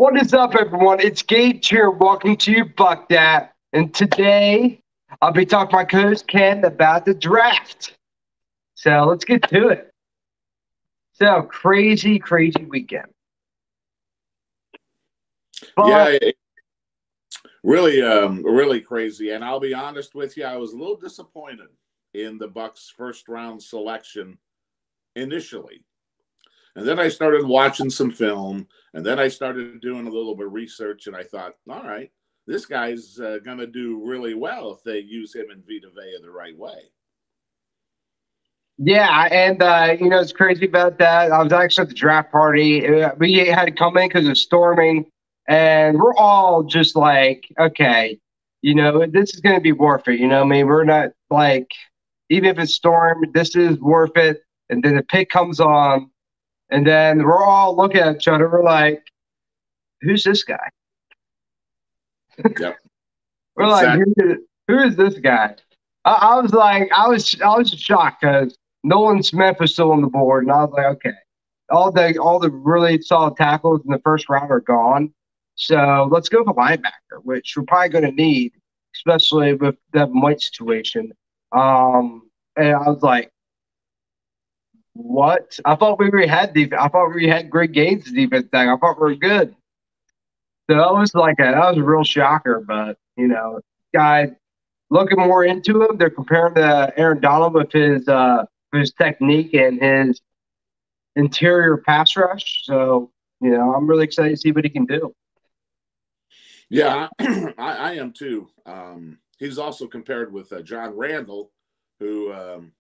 What is up, everyone? It's Gage here. Welcome to you, Buck That. And today, I'll be talking to my co-host Ken about the draft. So let's get to it. So crazy weekend. Yeah, But really crazy. And I'll be honest with you, I was a little disappointed in the Bucks' first round selection initially. And then I started watching some film, and then I started doing a little bit of research, and I thought, all right, this guy's going to do really well if they use him in Vita Vea the right way. yeah, and it's crazy about that. I was actually at the draft party. We had to come in because of storming, and we're all just like, okay, this is going to be worth it. I mean, we're not like, even if it's storm, this is worth it. And then the pick comes on, and then we're all looking at each other. We're like, who's this guy? Yep, We're like, exactly. who is this guy? I was like, I was shocked because Nolan Smith was still on the board, and I was like, okay, all the really solid tackles in the first round are gone. So let's go for linebacker, which we're probably going to need, especially with the White situation. And I was like, what? I thought we already had defense. I thought we had Greg Gaines' defense thing. I thought we were good. So that was a real shocker. But guy looking more into him, they're comparing to Aaron Donald with his technique and his interior pass rush. So I'm really excited to see what he can do. Yeah, I am too. He's also compared with John Randall, who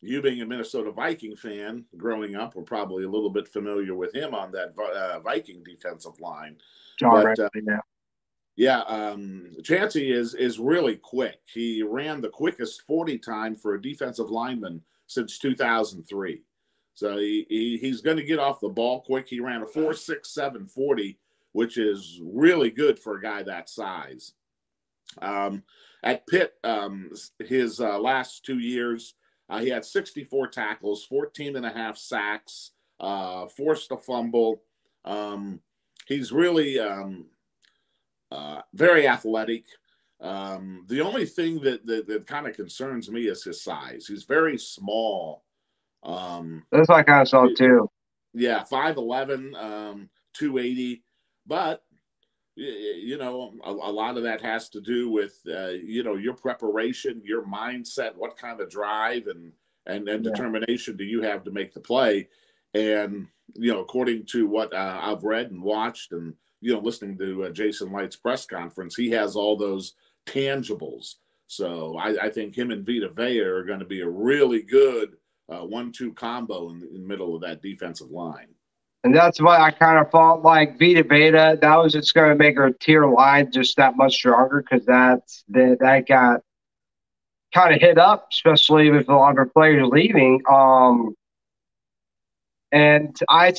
you being a Minnesota Viking fan growing up, were probably a little bit familiar with him on that Viking defensive line. John But Ridley, yeah. yeah, Chancey is really quick. He ran the quickest 40 time for a defensive lineman since 2003. So he's going to get off the ball quick. He ran a 4.67 40, which is really good for a guy that size. At Pitt, his last 2 years, he had 64 tackles, 14 and a half sacks, forced a fumble. He's really very athletic. The only thing that kind of concerns me is his size. He's very small. That's what I kind of saw too. Yeah, 5'11", 280. But a lot of that has to do with your preparation, your mindset, what kind of drive and Yeah. determination do you have to make the play. And according to what I've read and watched, and listening to Jason Light's press conference, he has all those tangibles. So I think him and Vita Vea are going to be a really good 1-2 combo in the middle of that defensive line. And that's why I kind of thought like Vita Beta, that was just going to make her tier line just that much stronger because that got kind of hit up, especially with a lot of our players leaving. And I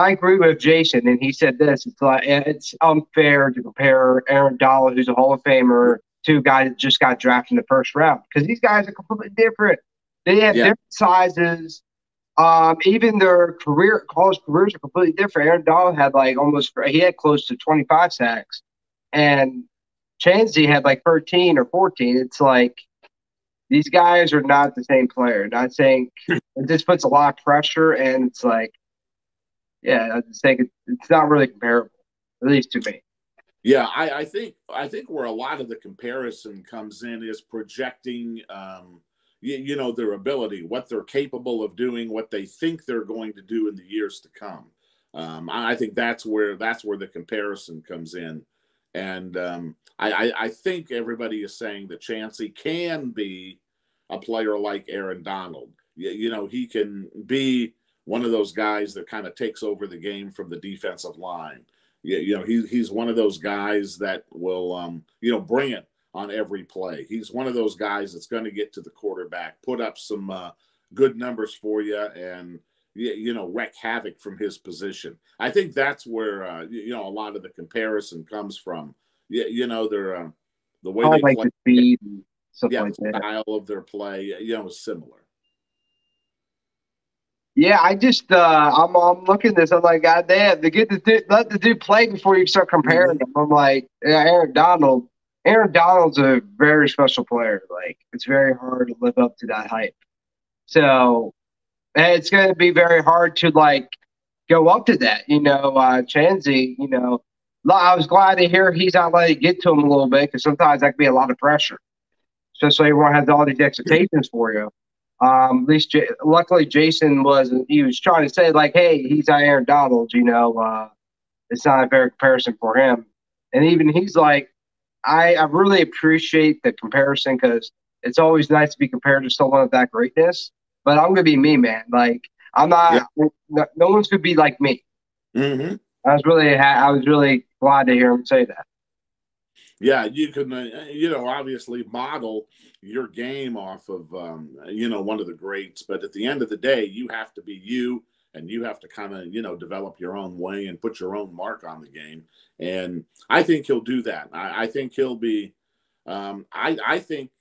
agree with Jason, and he said this: it's like it's unfair to compare Aaron Donald, who's a Hall of Famer, to a guy that just got drafted in the first round because these guys are completely different. They have Yeah. different sizes. Even their college careers are completely different. Aaron Donald had he had close to 25 sacks, and Chansey had like 13 or 14. It's like these guys are not the same player. Not saying it just puts a lot of pressure, and it's like, yeah, I just think it's not really comparable, at least to me. Yeah, I think where a lot of the comparison comes in is projecting, their ability, what they're capable of doing, what they think they're going to do in the years to come. I think that's where the comparison comes in, and I think everybody is saying that Chancey can be a player like Aaron Donald. He can be one of those guys that kind of takes over the game from the defensive line. He's one of those guys that will bring it on every play. He's one of those guys that's going to get to the quarterback, put up some good numbers for you, and wreak havoc from his position. I think that's where a lot of the comparison comes from. They're the way Probably they like play. the speed and stuff Yeah, like the that. style of their play, is similar. Yeah, I just I'm looking at this. I'm like, God damn, to get the dude, let the dude play before you start comparing Mm-hmm. them. I'm like, yeah, Aaron Donald. Aaron Donald's a very special player. Like, it's very hard to live up to that hype. So and it's going to be very hard to like go up to that. Chansey. I was glad to hear he's not letting it get to him a little bit because sometimes that can be a lot of pressure, especially everyone has all these expectations for you. At least, luckily, Jason he was trying to say like, "Hey, he's not Aaron Donald." It's not a fair comparison for him. And even he's like, I really appreciate the comparison because it's always nice to be compared to someone of that greatness. But I'm gonna be me, man. Like I'm Yeah. not. No one's gonna be like me. Mm-hmm. I was really glad to hear him say that. Yeah, you can, obviously model your game off of, one of the greats. But at the end of the day, you have to be you, and you have to kind of, develop your own way and put your own mark on the game. And I think he'll do that. I think he'll be. I think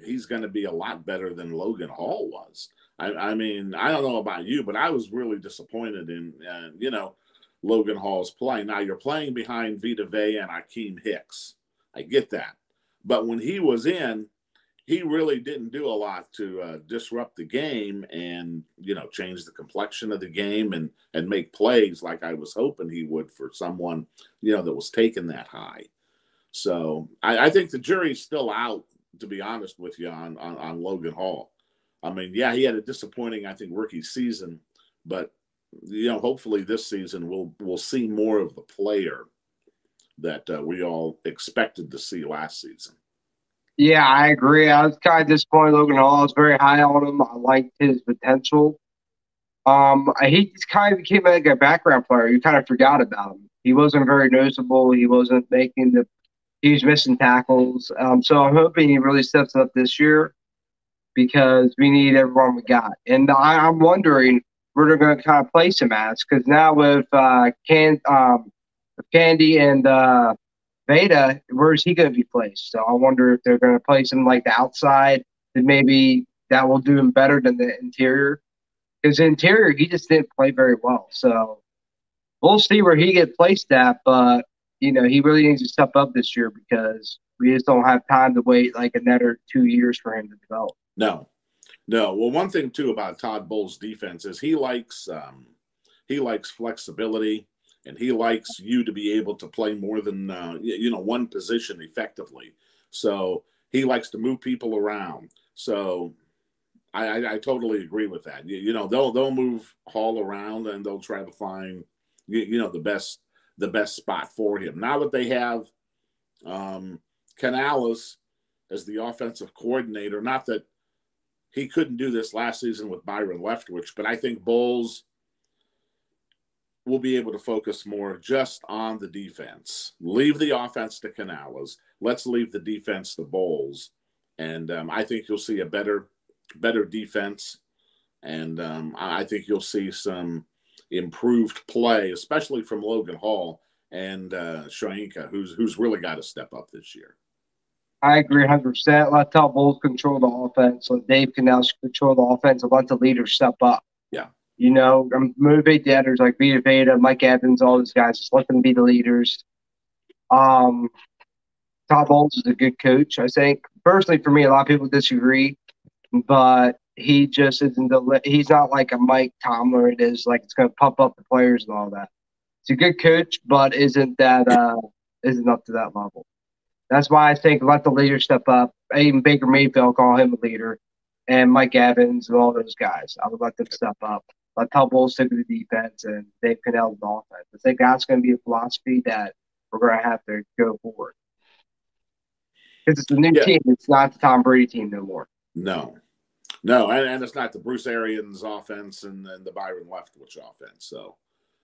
he's going to be a lot better than Logan Hall was. I mean, I don't know about you, but I was really disappointed in, Logan Hall's play. Now you're playing behind Vita Vea and Akeem Hicks. I get that. But when he was in, he really didn't do a lot to disrupt the game and, change the complexion of the game and make plays like I was hoping he would for someone, that was taken that high. So I think the jury's still out, to be honest with you, on Logan Hall. I mean, yeah, he had a disappointing, I think, rookie season, but hopefully this season we'll see more of the player that we all expected to see last season. Yeah, I agree. I was kind of disappointed. Logan Hall, I was very high on him. I liked his potential. He just kind of became like a background player. You kind of forgot about him. He wasn't very noticeable. He wasn't making the he was missing tackles. So I'm hoping he really steps up this year because we need everyone we got. And I'm wondering where they're going to kind of place him as because now with Candy and Veda, where is he going to be placed? So I wonder if they're going to place him like the outside, and maybe that will do him better than the interior. Because the interior, he just didn't play very well. So we'll see where he gets placed at, but he really needs to step up this year because we just don't have time to wait like another 2 years for him to develop. No, no. Well, one thing too about Todd Bowles' defense is he likes flexibility, and he likes you to be able to play more than one position effectively. So he likes to move people around. So I totally agree with that. They'll move Hall around and they'll try to find the best spot for him. Now that they have Canales as the offensive coordinator, not that he couldn't do this last season with Byron Leftwich, but I think Bowles will be able to focus more just on the defense. Leave the offense to Canales. Let's leave the defense to Bowles. And I think you'll see a better defense. And I think you'll see some improved play, especially from Logan Hall and Shoyinka, who's really got to step up this year. I agree 100%. Let Todd Bowles control the offense. Let Dave Canales control the offense and let the leaders step up. Yeah. Motivate the others like Vita Veda, Mike Evans, all those guys. Just let them be the leaders. Um, Todd Bowles is a good coach, I think. Personally, for me, a lot of people disagree, but he just isn't he's not like a Mike Tomlin. It is like it's going to pump up the players and all that. He's a good coach, but isn't up to that level. That's why I think let the leaders step up. Even Baker Mayfield call him a leader, and Mike Evans and all those guys. I would let them step up. Let Todd Bowles stick with the defense and Dave Cannell the offense. I think that's going to be a philosophy that we're going to have to go forward because it's a new Yeah. team. It's not the Tom Brady team no more. No. No, and it's not the Bruce Arians offense and the Byron Leftwich offense. So,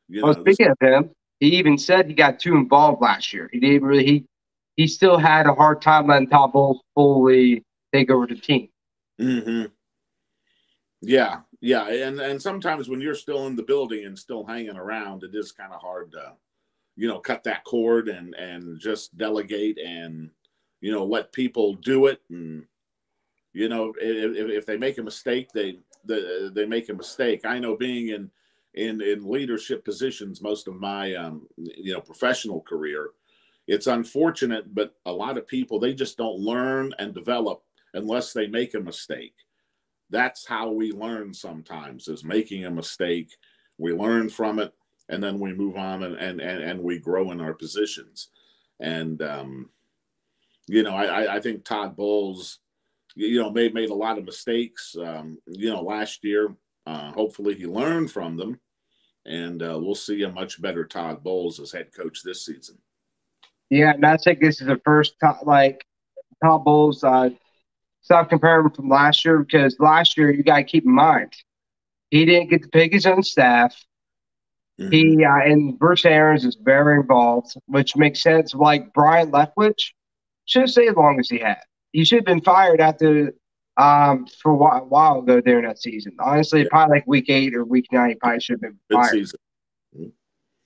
Well, speaking of him, he even said he got too involved last year. He didn't really. He still had a hard time letting Todd Bowles fully take over the team. Mm-hmm. Yeah, yeah, and sometimes when you're still in the building and still hanging around, it is kind of hard to, cut that cord and just delegate and let people do it. And If they make a mistake, they make a mistake. I know, being in leadership positions most of my professional career, it's unfortunate, but a lot of people, they just don't learn and develop unless they make a mistake. That's how we learn sometimes, is making a mistake. We learn from it, and then we move on, and we grow in our positions. And I think Todd Bowles, made a lot of mistakes, last year. Hopefully he learned from them, and we'll see a much better Todd Bowles as head coach this season. Yeah, and I think this is the first Todd Bowles. Stop comparing him from last year, because last year you got to keep in mind he didn't get to pick his own staff. Mm-hmm. He and Bruce Arians is very involved, which makes sense. Like Brian Leftwich should have stayed as long as he had. He should have been fired after for a while ago during that season. Honestly, Yeah, probably like week 8 or week 9, he probably should have been good fired. season. Mm-hmm.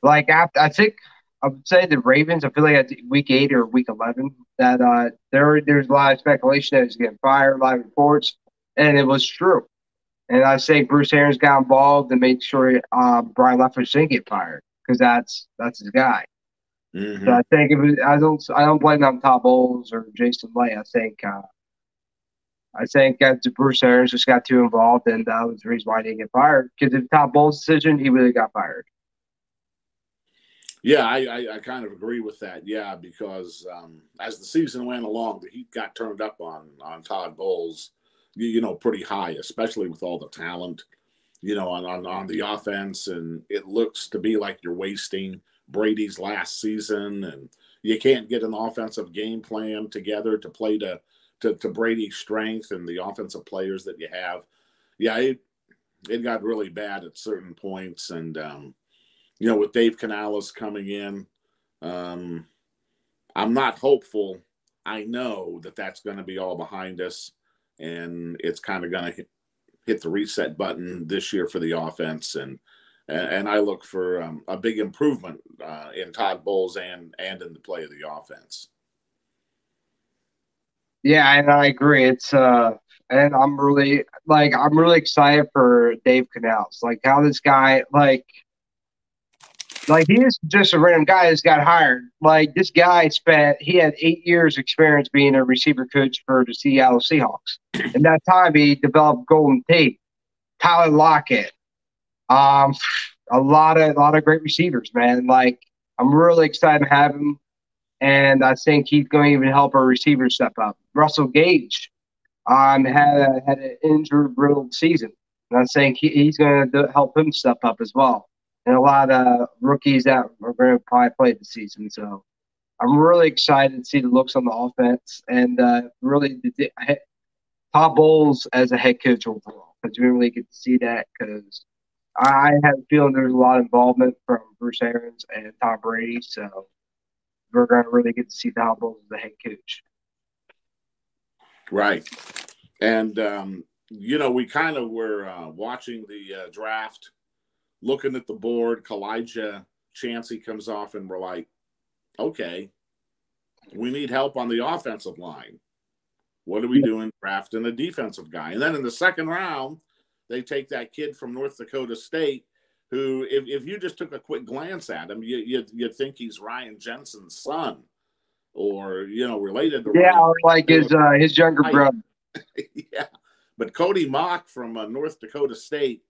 Like after, I think I would say the Ravens. I feel like at week 8 or week 11 that there's a lot of speculation that he's getting fired, a lot of reports, and it was true. And I say Bruce Arians got involved and made sure Brian Leftwich didn't get fired, because that's his guy. So Mm-hmm. I think I don't blame it on Todd Bowles or Jason Lay. I think Bruce Arians just got too involved, and that was the reason why he didn't get fired. Because if Todd Bowles' decision, he really got fired. Yeah, I kind of agree with that. Yeah, because as the season went along, the heat got turned up on Todd Bowles, pretty high, especially with all the talent, on the offense, and it looks to be like you're wasting Brady's last season, and you can't get an offensive game plan together to play to Brady's strength and the offensive players that you have. Yeah, it got really bad at certain points, and with Dave Canales coming in, I'm not hopeful. I know that that's going to be all behind us, and it's kind of going to hit the reset button this year for the offense, and I look for a big improvement in Todd Bowles and in the play of the offense. Yeah, and I agree. And I'm really excited for Dave Canals. Like how this guy like he is just a random guy that's got hired. Like this guy he had 8 years experience being a receiver coach for the Seattle Seahawks. In that time, he developed Golden Tate, Tyler Lockett, um, a lot of great receivers, man. Like I'm really excited to have him, and I think he's going to even help our receivers step up. Russell Gage, had an injury-riddled season, and I think he's going to help him step up as well. And a lot of rookies that are going to probably play this season. So I'm really excited to see the looks on the offense, and really Todd Bowles as a head coach overall, because we didn't really get to see that, because I have a feeling there's a lot of involvement from Bruce Arians and Tom Brady. So we're going to really get to see Todd Bowles as the head coach. Right. And, we kind of were watching the draft, looking at the board. Kalijah Chancey comes off, and we're like, okay, we need help on the offensive line. What are we doing drafting a defensive guy? And then in the second round, they take that kid from North Dakota State who, if you just took a quick glance at him, you'd think he's Ryan Jensen's son, or, related to Yeah, Ryan. or like his younger brother. Yeah. But Cody Mock from North Dakota State,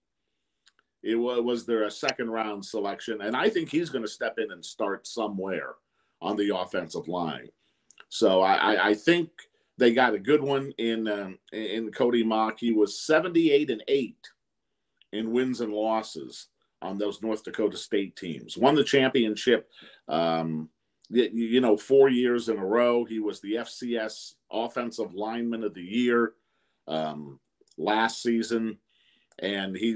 it was their second round selection. And I think he's going to step in and start somewhere on the offensive line. So I think they got a good one in Cody Mock. He was 78-8 in wins and losses on those North Dakota State teams. Won the championship, 4 years in a row. He was the FCS Offensive Lineman of the Year last season, and he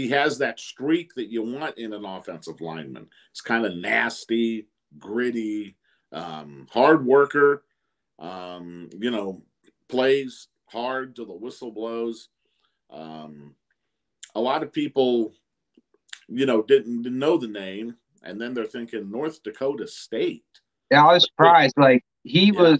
has that streak that you want in an offensive lineman. It's kind of nasty, gritty, hard worker. Plays hard till the whistle blows. A lot of people, didn't know the name, and then they're thinking North Dakota State. Yeah, I was surprised. Like he Yeah. was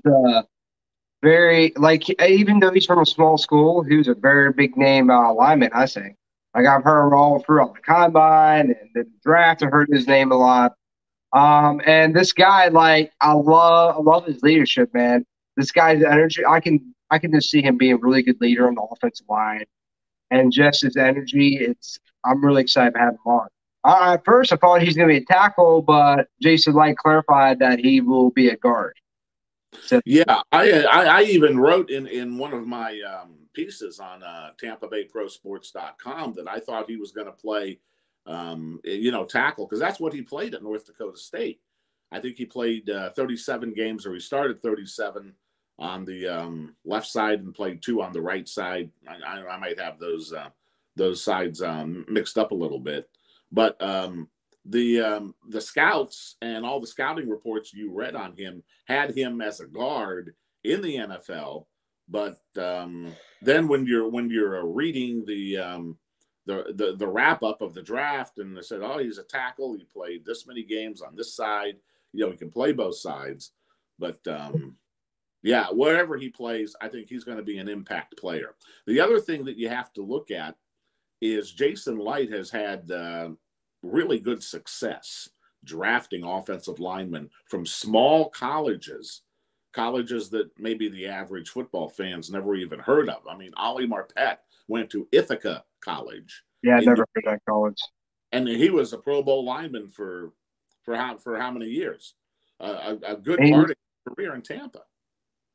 very like even though he's from a small school, he was a very big name lineman. I think. Like I've heard him all throughout the combine and the draft. I've heard his name a lot. And this guy, like, I love his leadership, man. This guy's energy, I can just see him being a really good leader on the offensive line, and just his energy. I'm really excited to have him on. At first, I thought he's going to be a tackle, but Jason Light clarified that he will be a guard. So, Yeah, I even wrote in one of my pieces on TampaBayProSports.com that I thought he was going to play, tackle, because that's what he played at North Dakota State. I think he played 37 games, or he started 37 on the left side and played 2 on the right side. I might have those sides mixed up a little bit, but the scouts and all the scouting reports you read on him had him as a guard in the NFL. But then when you're reading the wrap up of the draft, and they said, oh, he's a tackle. He played this many games on this side. He can play both sides. But yeah, wherever he plays, I think he's going to be an impact player. The other thing that you have to look at is Jason Light has had really good success drafting offensive linemen from small colleges that maybe the average football fans never even heard of. I mean, Ollie Marpet went to Ithaca College. yeah, I never heard that college. And he was a Pro Bowl lineman for how many years? A good part of his career in Tampa.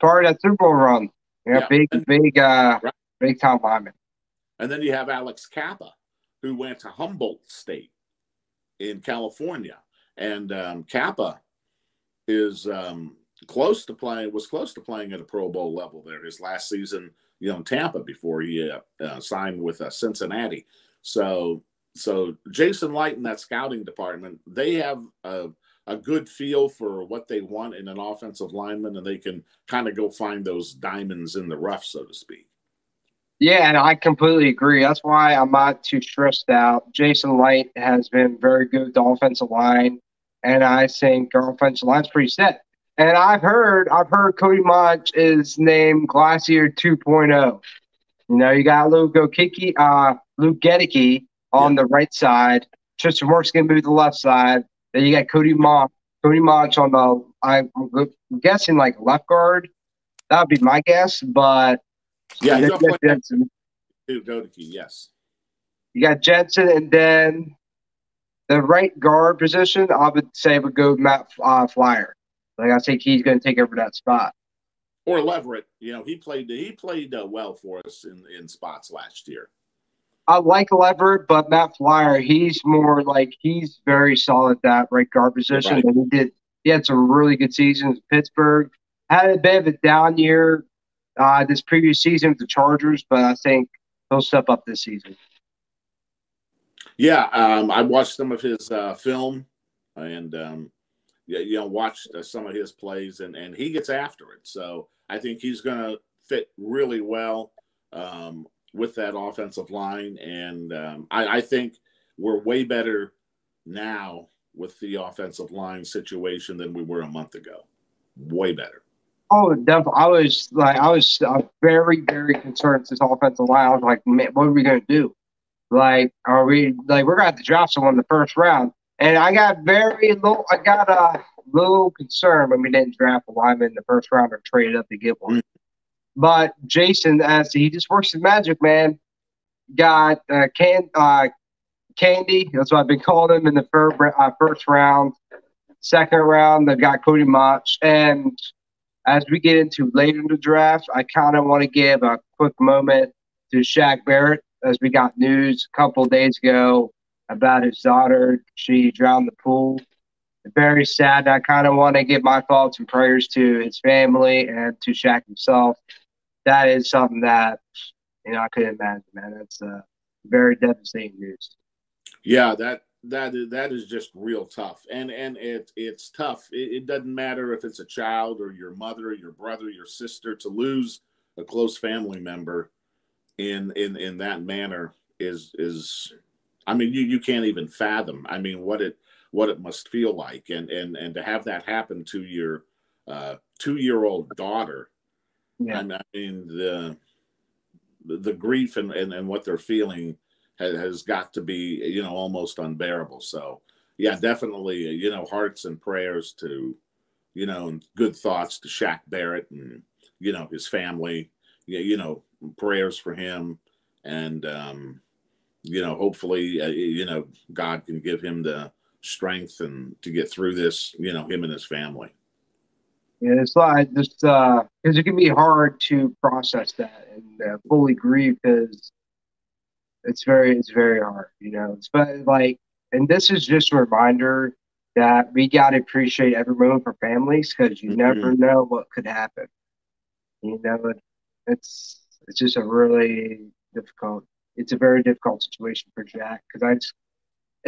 Part of that Super Bowl run. Yeah, big time lineman. And then you have Alex Kappa, who went to Humboldt State in California, and Kappa is close to playing at a Pro Bowl level there his last season, in Tampa, before he signed with Cincinnati. So Jason Light and that scouting department, they have a good feel for what they want in an offensive lineman, and they can kind of go find those diamonds in the rough, so to speak. Yeah, and I completely agree. That's why I'm not too stressed out. Jason Light has been very good with the offensive line, and I think our offensive line's pretty set. And I've heard Cody Monch is named Glacier 2.0. You got Luke Gedicke on the right side. Tristan Work's going to move to the left side. Then you got Cody Monch. Cody Monch on the, I'm guessing, like left guard. That would be my guess, but yeah, he's going to play Jensen. Yes. You got Jensen, and then the right guard position, I would say would go Matt Flyer. Like, I think he's going to take over that spot. Or Leverett. He played well for us in spots last year. I like Leverett, but Matt Flyer, he's very solid at that right guard position. Right. And he had some really good seasons. Pittsburgh had a bit of a down year this previous season with the Chargers, but I think he'll step up this season. Yeah, I watched some of his film, and watched some of his plays, and he gets after it. So I think he's going to fit really well with that offensive line, and I think we're way better now with the offensive line situation than we were a month ago. Way better. Oh, definitely. I was very, very concerned with this offensive line. I was like, man, what are we going to do? Like, we're going to have to draft someone in the first round. And I got a little concerned when we didn't draft a lineman in the first round or traded up to get one. But Jason, as he just works his magic, man, got Candy. That's what I've been calling him in the first round. Second round, they've got Cody Monch. And as we get into later in the draft, I kind of want to give a quick moment to Shaq Barrett, as we got news a couple of days ago about his daughter. She drowned in the pool. Very sad. I kind of want to give my thoughts and prayers to his family and to Shaq himself. That is something that, I couldn't imagine, man. That's very devastating news. Yeah, that is just real tough, and it's tough. It doesn't matter if it's a child or your mother, your brother, your sister. To lose a close family member in that manner is I mean, you can't even fathom. I mean, what it must feel like, and to have that happen to your 2-year-old daughter, Yeah. I mean, the grief and what they're feeling has got to be, almost unbearable. So yeah, definitely, hearts and prayers to, and good thoughts to Shaq Barrett and, his family, yeah, prayers for him. And, hopefully, God can give him the strength and to get through this, him and his family. Yeah, it's like just because it can be hard to process that and fully grieve because it's very hard, It's but like, and this is just a reminder that we got to appreciate every moment for families because you Mm-hmm. never know what could happen. It, it's just a really difficult. It's a very difficult situation for Jack because I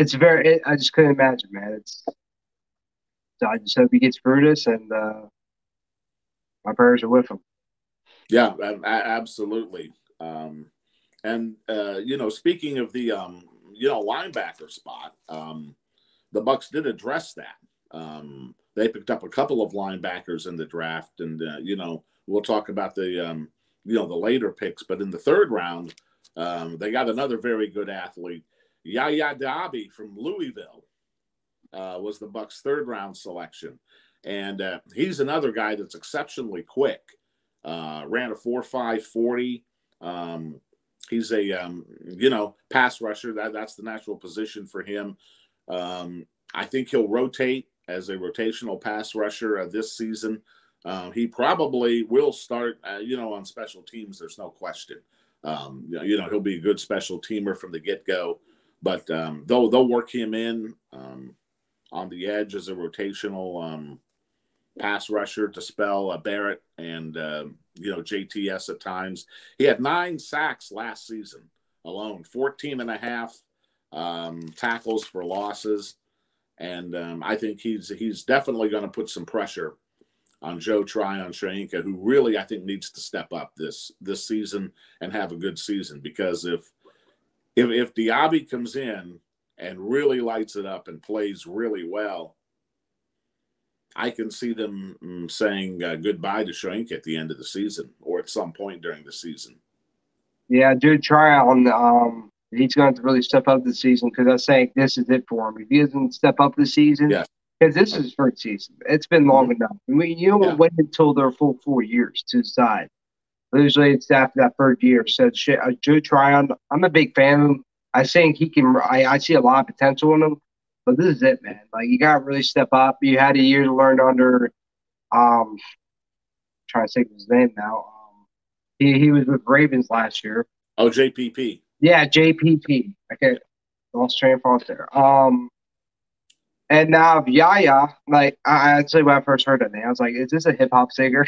just couldn't imagine, man. So I just hope he gets through this, and my prayers are with him. Yeah, absolutely. And speaking of the linebacker spot, the Bucks did address that. They picked up a couple of linebackers in the draft, and we'll talk about the later picks. But in the third round, they got another very good athlete, Yaya Diaby from Louisville, was the Bucks' third-round selection, and he's another guy that's exceptionally quick. Ran a 4.5 40. He's a pass rusher. That's the natural position for him. I think he'll rotate as a rotational pass rusher this season. He probably will start, on special teams. There's no question. He'll be a good special teamer from the get-go. But they'll work him in on the edge as a rotational pass rusher to spell Barrett and JTS at times. He had 9 sacks last season alone, 14 and a half tackles for losses. And I think he's definitely going to put some pressure on Joe Tryon-Shoyinka, who really, I think, needs to step up this season and have a good season. Because if Diaby comes in and really lights it up and plays really well, I can see them saying goodbye to Shoyinka at the end of the season or at some point during the season. Yeah, Joe Tryon, he's going to really step up this season because I think this is it for him. If he doesn't step up this season, Yes. because this is his first season, it's been long enough. I mean, you don't wait until their full 4 years to decide. Usually, it's after that third year. So, Joe Tryon, I'm a big fan of him. I think he can. I see a lot of potential in him, but this is it, man. Like you got to really step up. You had a year to learn under. Trying to think of his name now. He was with Ravens last year. Oh, JPP. Yeah, JPP. Okay, lost train of thought there. And now Yaya, like I actually when I first heard that name, I was like, "Is this a hip hop singer?"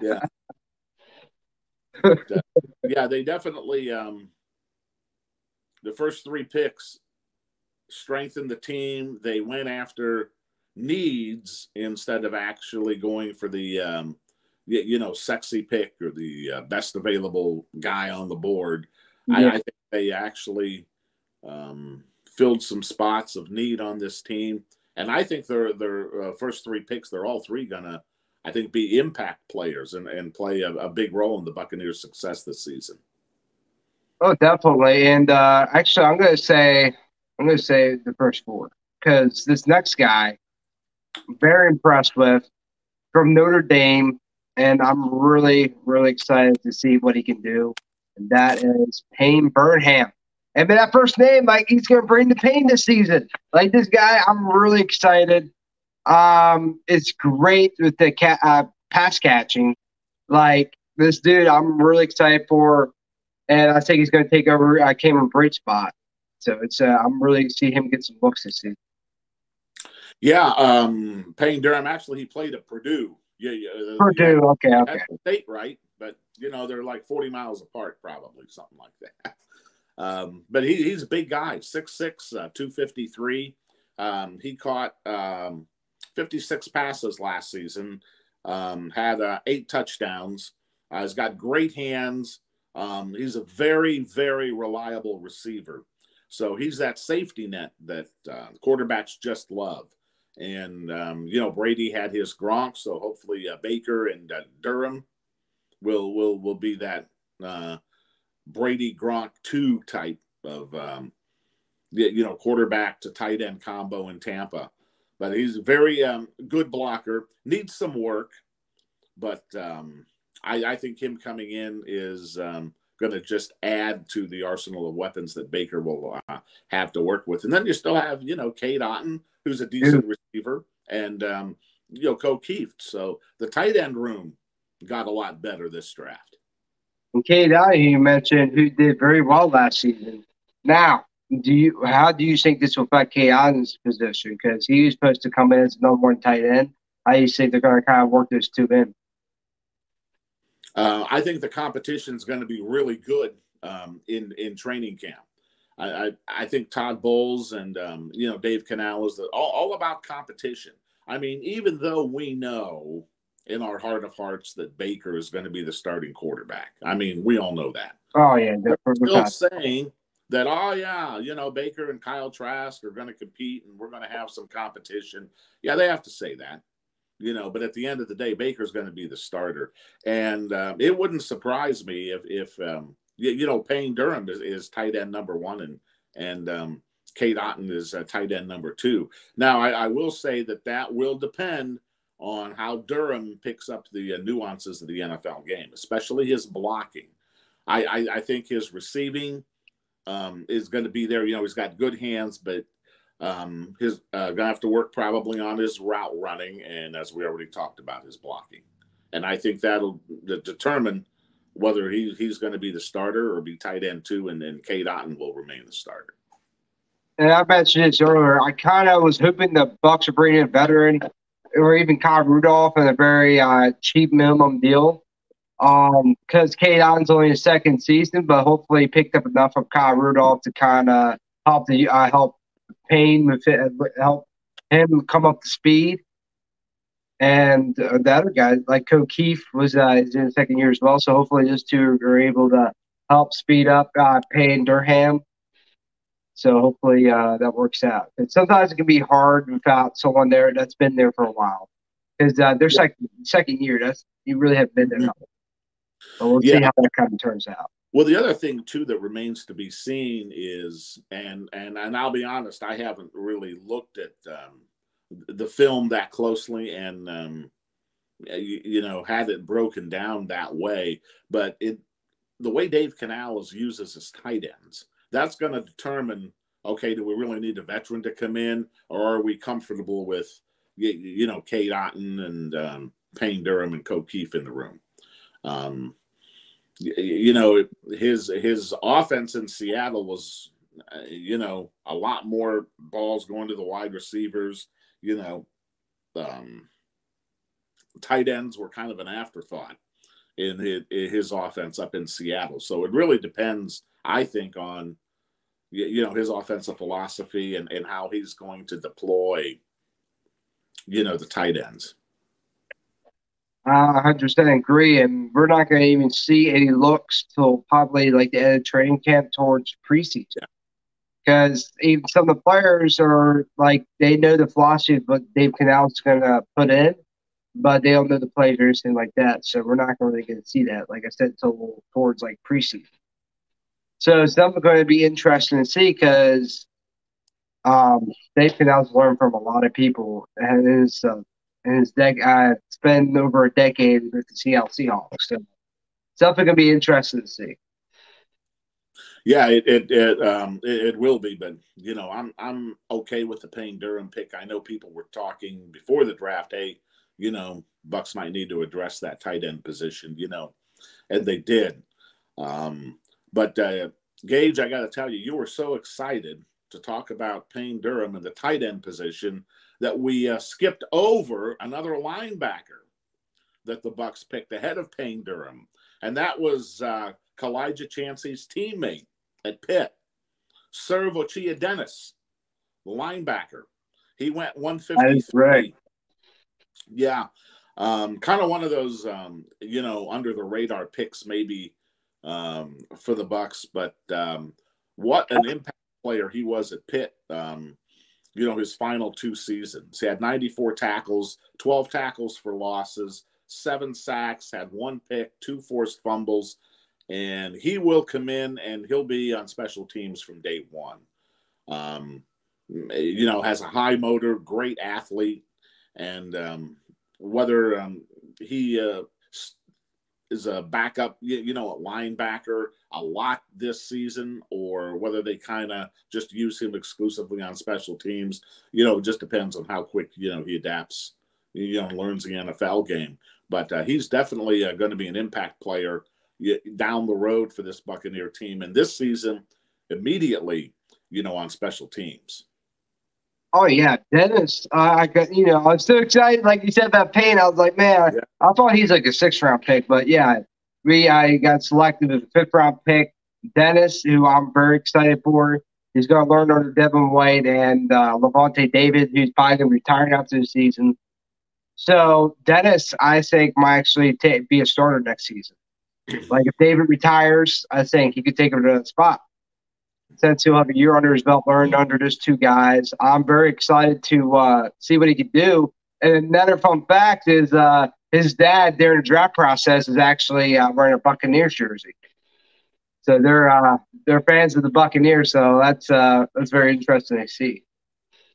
Yeah. Yeah, they definitely the first 3 picks strengthened the team. They went after needs instead of actually going for the sexy pick or the best available guy on the board. Yeah. I think they actually filled some spots of need on this team, and I think their first 3 picks, they're all 3 gonna, I think, be impact players and play a big role in the Buccaneers' success this season. Oh, definitely. And actually, I'm going to say the first 4 because this next guy, I'm very impressed with from Notre Dame, and I'm really, really excited to see what he can do. And that is Payne Burnham. And that first name, like he's going to bring the pain this season. Like this guy, I'm really excited. It's great with the pass catching. Like this dude, I'm really excited for, and I think he's going to take over Cameron Brate's spot. So it's I'm really see him get some looks this season. Yeah, Payne Durham, actually, he played at Purdue. Yeah, Purdue, okay. State, right? But they're like 40 miles apart, probably something like that. But he's a big guy, 6'6", 253. He caught 56 passes last season, had 8 touchdowns. He's got great hands. He's a very, very reliable receiver. So he's that safety net that quarterbacks just love. And Brady had his Gronk, so hopefully Baker and Durham will be that Brady Gronk 2 type of quarterback to tight end combo in Tampa. But he's a very good blocker. Needs some work, but I think him coming in is going to just add to the arsenal of weapons that Baker will have to work with. And then you still have Cade Otton, who's a decent receiver, and Ko Kieft. So the tight end room got a lot better this draft. And Cade Otton, you mentioned, who did very well last season. Now, how do you think this will affect Cade Otton's position? Because he was supposed to come in as number 1 tight end. How do you think they're going to kind of work those two in? I think the competition is going to be really good in training camp. I think Todd Bowles and Dave Canales is all about competition. I mean, even though we know in our heart of hearts that Baker is going to be the starting quarterback, I mean, we all know that. Oh yeah, they're still saying that. Oh yeah, Baker and Kyle Trask are going to compete, and we're going to have some competition. Yeah, they have to say that. But at the end of the day, Baker's going to be the starter. And it wouldn't surprise me if Payne Durham is tight end number 1 and Cade Otton is tight end number 2. Now, I will say that will depend on how Durham picks up the nuances of the NFL game, especially his blocking. I think his receiving is going to be there. He's got good hands, but he's gonna have to work probably on his route running, and as we already talked about, his blocking. And I think that'll determine whether he's going to be the starter or be tight end 2, and then Cade Otton will remain the starter. And I mentioned this earlier. I kind of was hoping the Bucs would bring in a veteran, or even Kyle Rudolph, on a very cheap minimum deal. Because Cade Otton's only his 2nd season, but hopefully he picked up enough of Kyle Rudolph to kind of help Payne with it, help him come up to speed. And the other guy, like Ko Kieft, was in his 2nd year as well. So hopefully those two are able to help speed up Payne Durham. So hopefully that works out. And sometimes it can be hard without someone there that's been there for a while, because their second year, you really have been there. Mm-hmm. But we'll see how that kind of turns out. Well, the other thing too that remains to be seen is, and I'll be honest, I haven't really looked at the film that closely and had it broken down that way. But the way Dave Canales uses his tight ends, that's going to determine, okay, do we really need a veteran to come in, or are we comfortable with Cade Otton and Payne Durham and Ko Kieft in the room? His offense in Seattle was, a lot more balls going to the wide receivers. Tight ends were kind of an afterthought in his offense up in Seattle. So it really depends, I think, on, his offensive philosophy and how he's going to deploy, the tight ends. I 100% agree, and we're not going to even see any looks till probably like the end of training camp towards preseason. Because even some of the players are like, they know the philosophy of what Dave Canales is going to put in, but they don't know the players or anything like that. So we're not really going to see that, like I said, until towards like preseason. So it's definitely going to be interesting to see, because Dave Canales learned from a lot of people, and it's been over a decade with the Seattle Seahawks. So it's definitely going to be interesting to see. Yeah, it will be, but I'm okay with the Payne Durham pick. I know people were talking before the draft, hey, Bucs might need to address that tight end position, and they did. But Gage, I got to tell you, you were so excited to talk about Payne Durham and the tight end position that we skipped over another linebacker that the Bucs picked ahead of Payne Durham, and that was Kalijah Chancey's teammate at Pitt, Servo Dennis, the linebacker. He went 153. Yeah, kind of one of those, under the radar picks maybe for the Bucs, but what an impact player he was at Pitt. his final 2 seasons. He had 94 tackles, 12 tackles for losses, 7 sacks, had 1 pick, 2 forced fumbles, and he will come in and he'll be on special teams from day one. Has a high motor, great athlete, and whether he is a backup, a linebacker a lot this season, or whether they kind of just use him exclusively on special teams, it just depends on how quick, he adapts, and learns the NFL game. But he's definitely going to be an impact player down the road for this Buccaneer team. And this season, immediately, on special teams. Oh yeah, Dennis. I was so excited, like you said about Payne. I was like, man, Yeah. I thought he's like a 6th-round pick, but yeah, I got selected as a 5th-round pick. Dennis, who I'm very excited for, he's going to learn under Devin White and Levante David, who's probably going to retire after the season. So Dennis, I think, might actually be a starter next season. Like if David retires, I think he could take over that spot. Since he'll have a year under his belt, learned under just 2 guys. I'm very excited to see what he can do. And another fun fact is his dad during the draft process is actually wearing a Buccaneers jersey. So they're fans of the Buccaneers. So that's very interesting to see.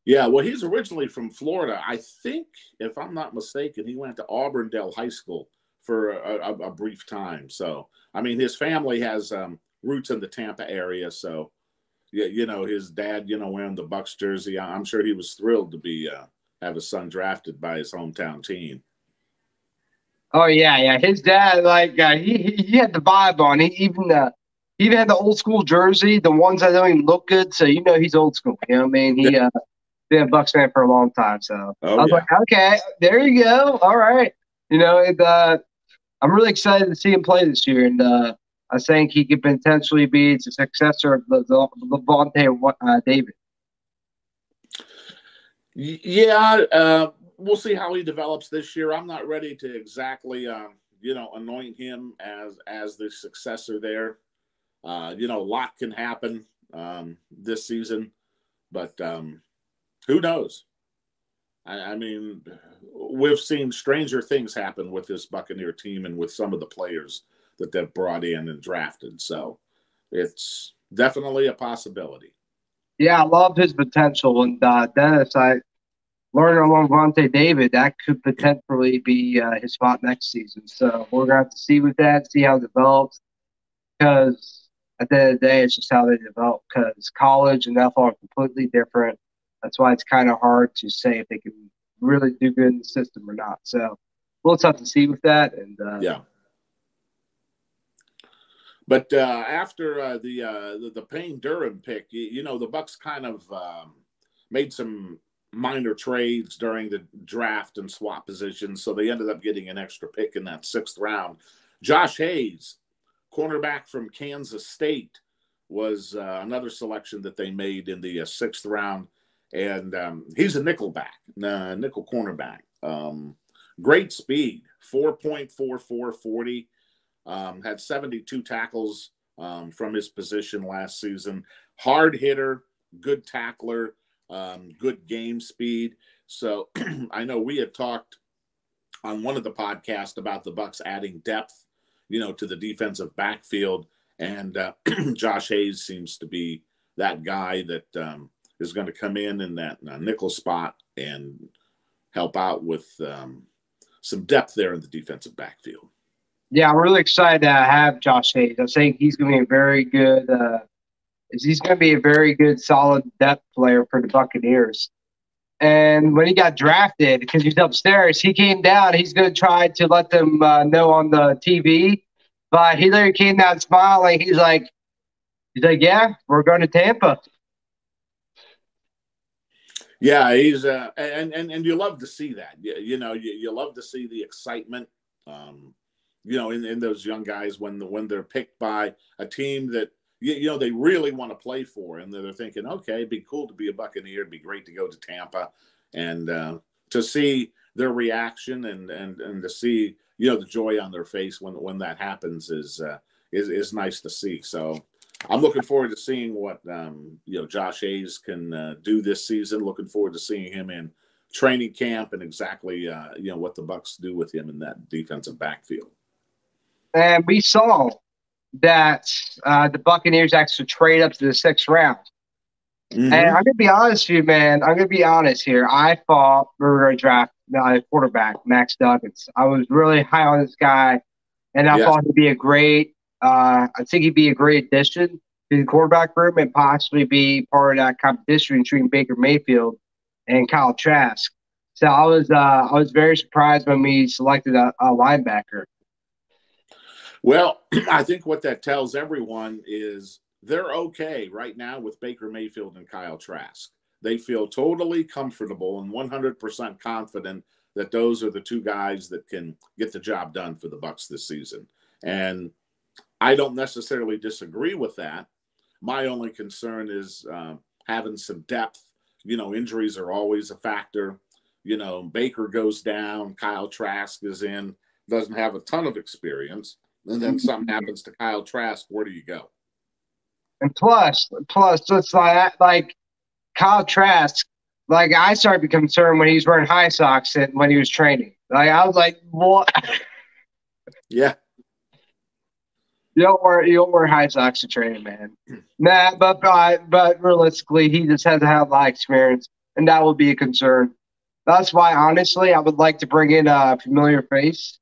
Yeah, well, he's originally from Florida. I think, if I'm not mistaken, he went to Auburndale High School for a brief time. So, I mean, his family has roots in the Tampa area. So, yeah, his dad, wearing the Bucs jersey, I'm sure he was thrilled to have his son drafted by his hometown team. Oh yeah. His dad, like he had the vibe on. He even had the old school jersey, the ones that don't even look good. So he's old school. You know what I mean? He been a Bucs fan for a long time. So I was like, okay, there you go. All right. I'm really excited to see him play this year, and I think he could potentially be the successor of Levante David. Yeah, we'll see how he develops this year. I'm not ready to exactly, anoint him as the successor there. A lot can happen this season, but who knows? I mean, we've seen stranger things happen with this Buccaneer team and with some of the players that they've brought in and drafted. So it's definitely a possibility. Yeah, I love his potential. And Dennis, I learned along Vontae David, that could potentially be his spot next season. So we're going to have to see with that, see how it develops. Because at the end of the day, it's just how they develop. Because college and NFL are completely different. That's why it's kind of hard to say if they can really do good in the system or not. So we'll just have to see with that. And yeah. But after the Payne Durham pick, the Bucs kind of made some minor trades during the draft and swap positions, so they ended up getting an extra pick in that 6th round. Josh Hayes, cornerback from Kansas State, was another selection that they made in the 6th round. And he's a nickel cornerback. Great speed, 4.44 40. Had 72 tackles from his position last season. Hard hitter, good tackler, good game speed. So I know we had talked on one of the podcasts about the Bucs adding depth, to the defensive backfield. And Josh Hayes seems to be that guy that is going to come in that nickel spot and help out with some depth there in the defensive backfield. Yeah, I'm really excited to have Josh Hayes. I think he's going to be a very good solid depth player for the Buccaneers. And when he got drafted, because he's upstairs, he came down. He's going to try to let them know on the TV. But he literally came down smiling. He's like, yeah, we're going to Tampa. Yeah, he's and you love to see that. You love to see the excitement. In those young guys when they're picked by a team that they really want to play for, and they're thinking, okay, it'd be cool to be a Buccaneer, it'd be great to go to Tampa, and to see their reaction and to see the joy on their face when that happens is nice to see. So I'm looking forward to seeing what Josh Hayes can do this season. Looking forward to seeing him in training camp and exactly what the Bucs do with him in that defensive backfield. And we saw that the Buccaneers actually trade up to the 6th round. Mm-hmm. And I'm going to be honest with you, man. I'm going to be honest here. I thought we were going to draft quarterback, Max Duggins. I was really high on this guy, and I thought he'd be a great I think he'd be a great addition to the quarterback room and possibly be part of that competition between Baker Mayfield and Kyle Trask. So I was very surprised when we selected a linebacker. Well, I think what that tells everyone is they're okay right now with Baker Mayfield and Kyle Trask. They feel totally comfortable and 100% confident that those are the two guys that can get the job done for the Bucs this season. And I don't necessarily disagree with that. My only concern is having some depth. Injuries are always a factor. Baker goes down, Kyle Trask is in, doesn't have a ton of experience, and then something happens to Kyle Trask. Where do you go? And plus, it's like Kyle Trask. Like I started to be concerned when he was wearing high socks and when he was training. Like I was like, what? Yeah. You don't wear high socks to training, man. Nah, but realistically, he just hasn't had a lot of experience, and that would be a concern. That's why, honestly, I would like to bring in a familiar face,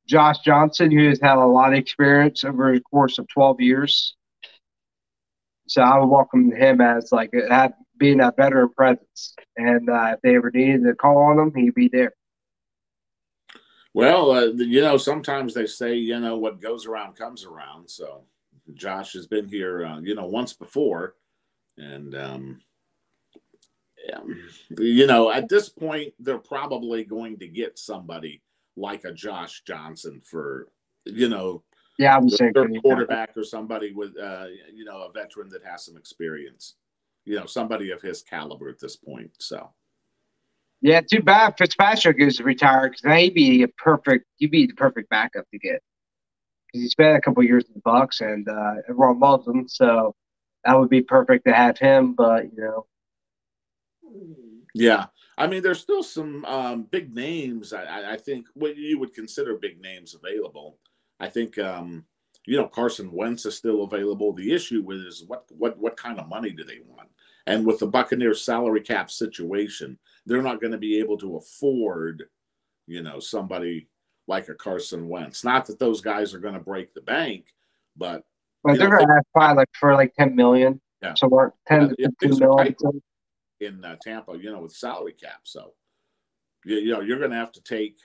Josh Johnson, who has had a lot of experience over the course of 12 years. So I would welcome him as being a veteran presence, and if they ever needed to call on him, he'd be there. Well, sometimes they say, what goes around comes around. So Josh has been here, once before. And, at this point, they're probably going to get somebody like a Josh Johnson for, I was thinking quarterback or somebody with, a veteran that has some experience, somebody of his caliber at this point. So. Yeah, too bad Fitzpatrick is retired because he'd be the perfect backup to get. Because he spent a couple of years in the Bucs and everyone loves him, so that would be perfect to have him. But yeah, I mean, there's still some big names. I think what you would consider big names available. I think Carson Wentz is still available. The issue with is what kind of money do they want? And with the Buccaneers salary cap situation, they're not going to be able to afford, somebody like a Carson Wentz. Not that those guys are going to break the bank, but they're going to have probably for $10 million. Yeah. So we're 10 to 15 million in Tampa, with salary cap. So you're going to have to take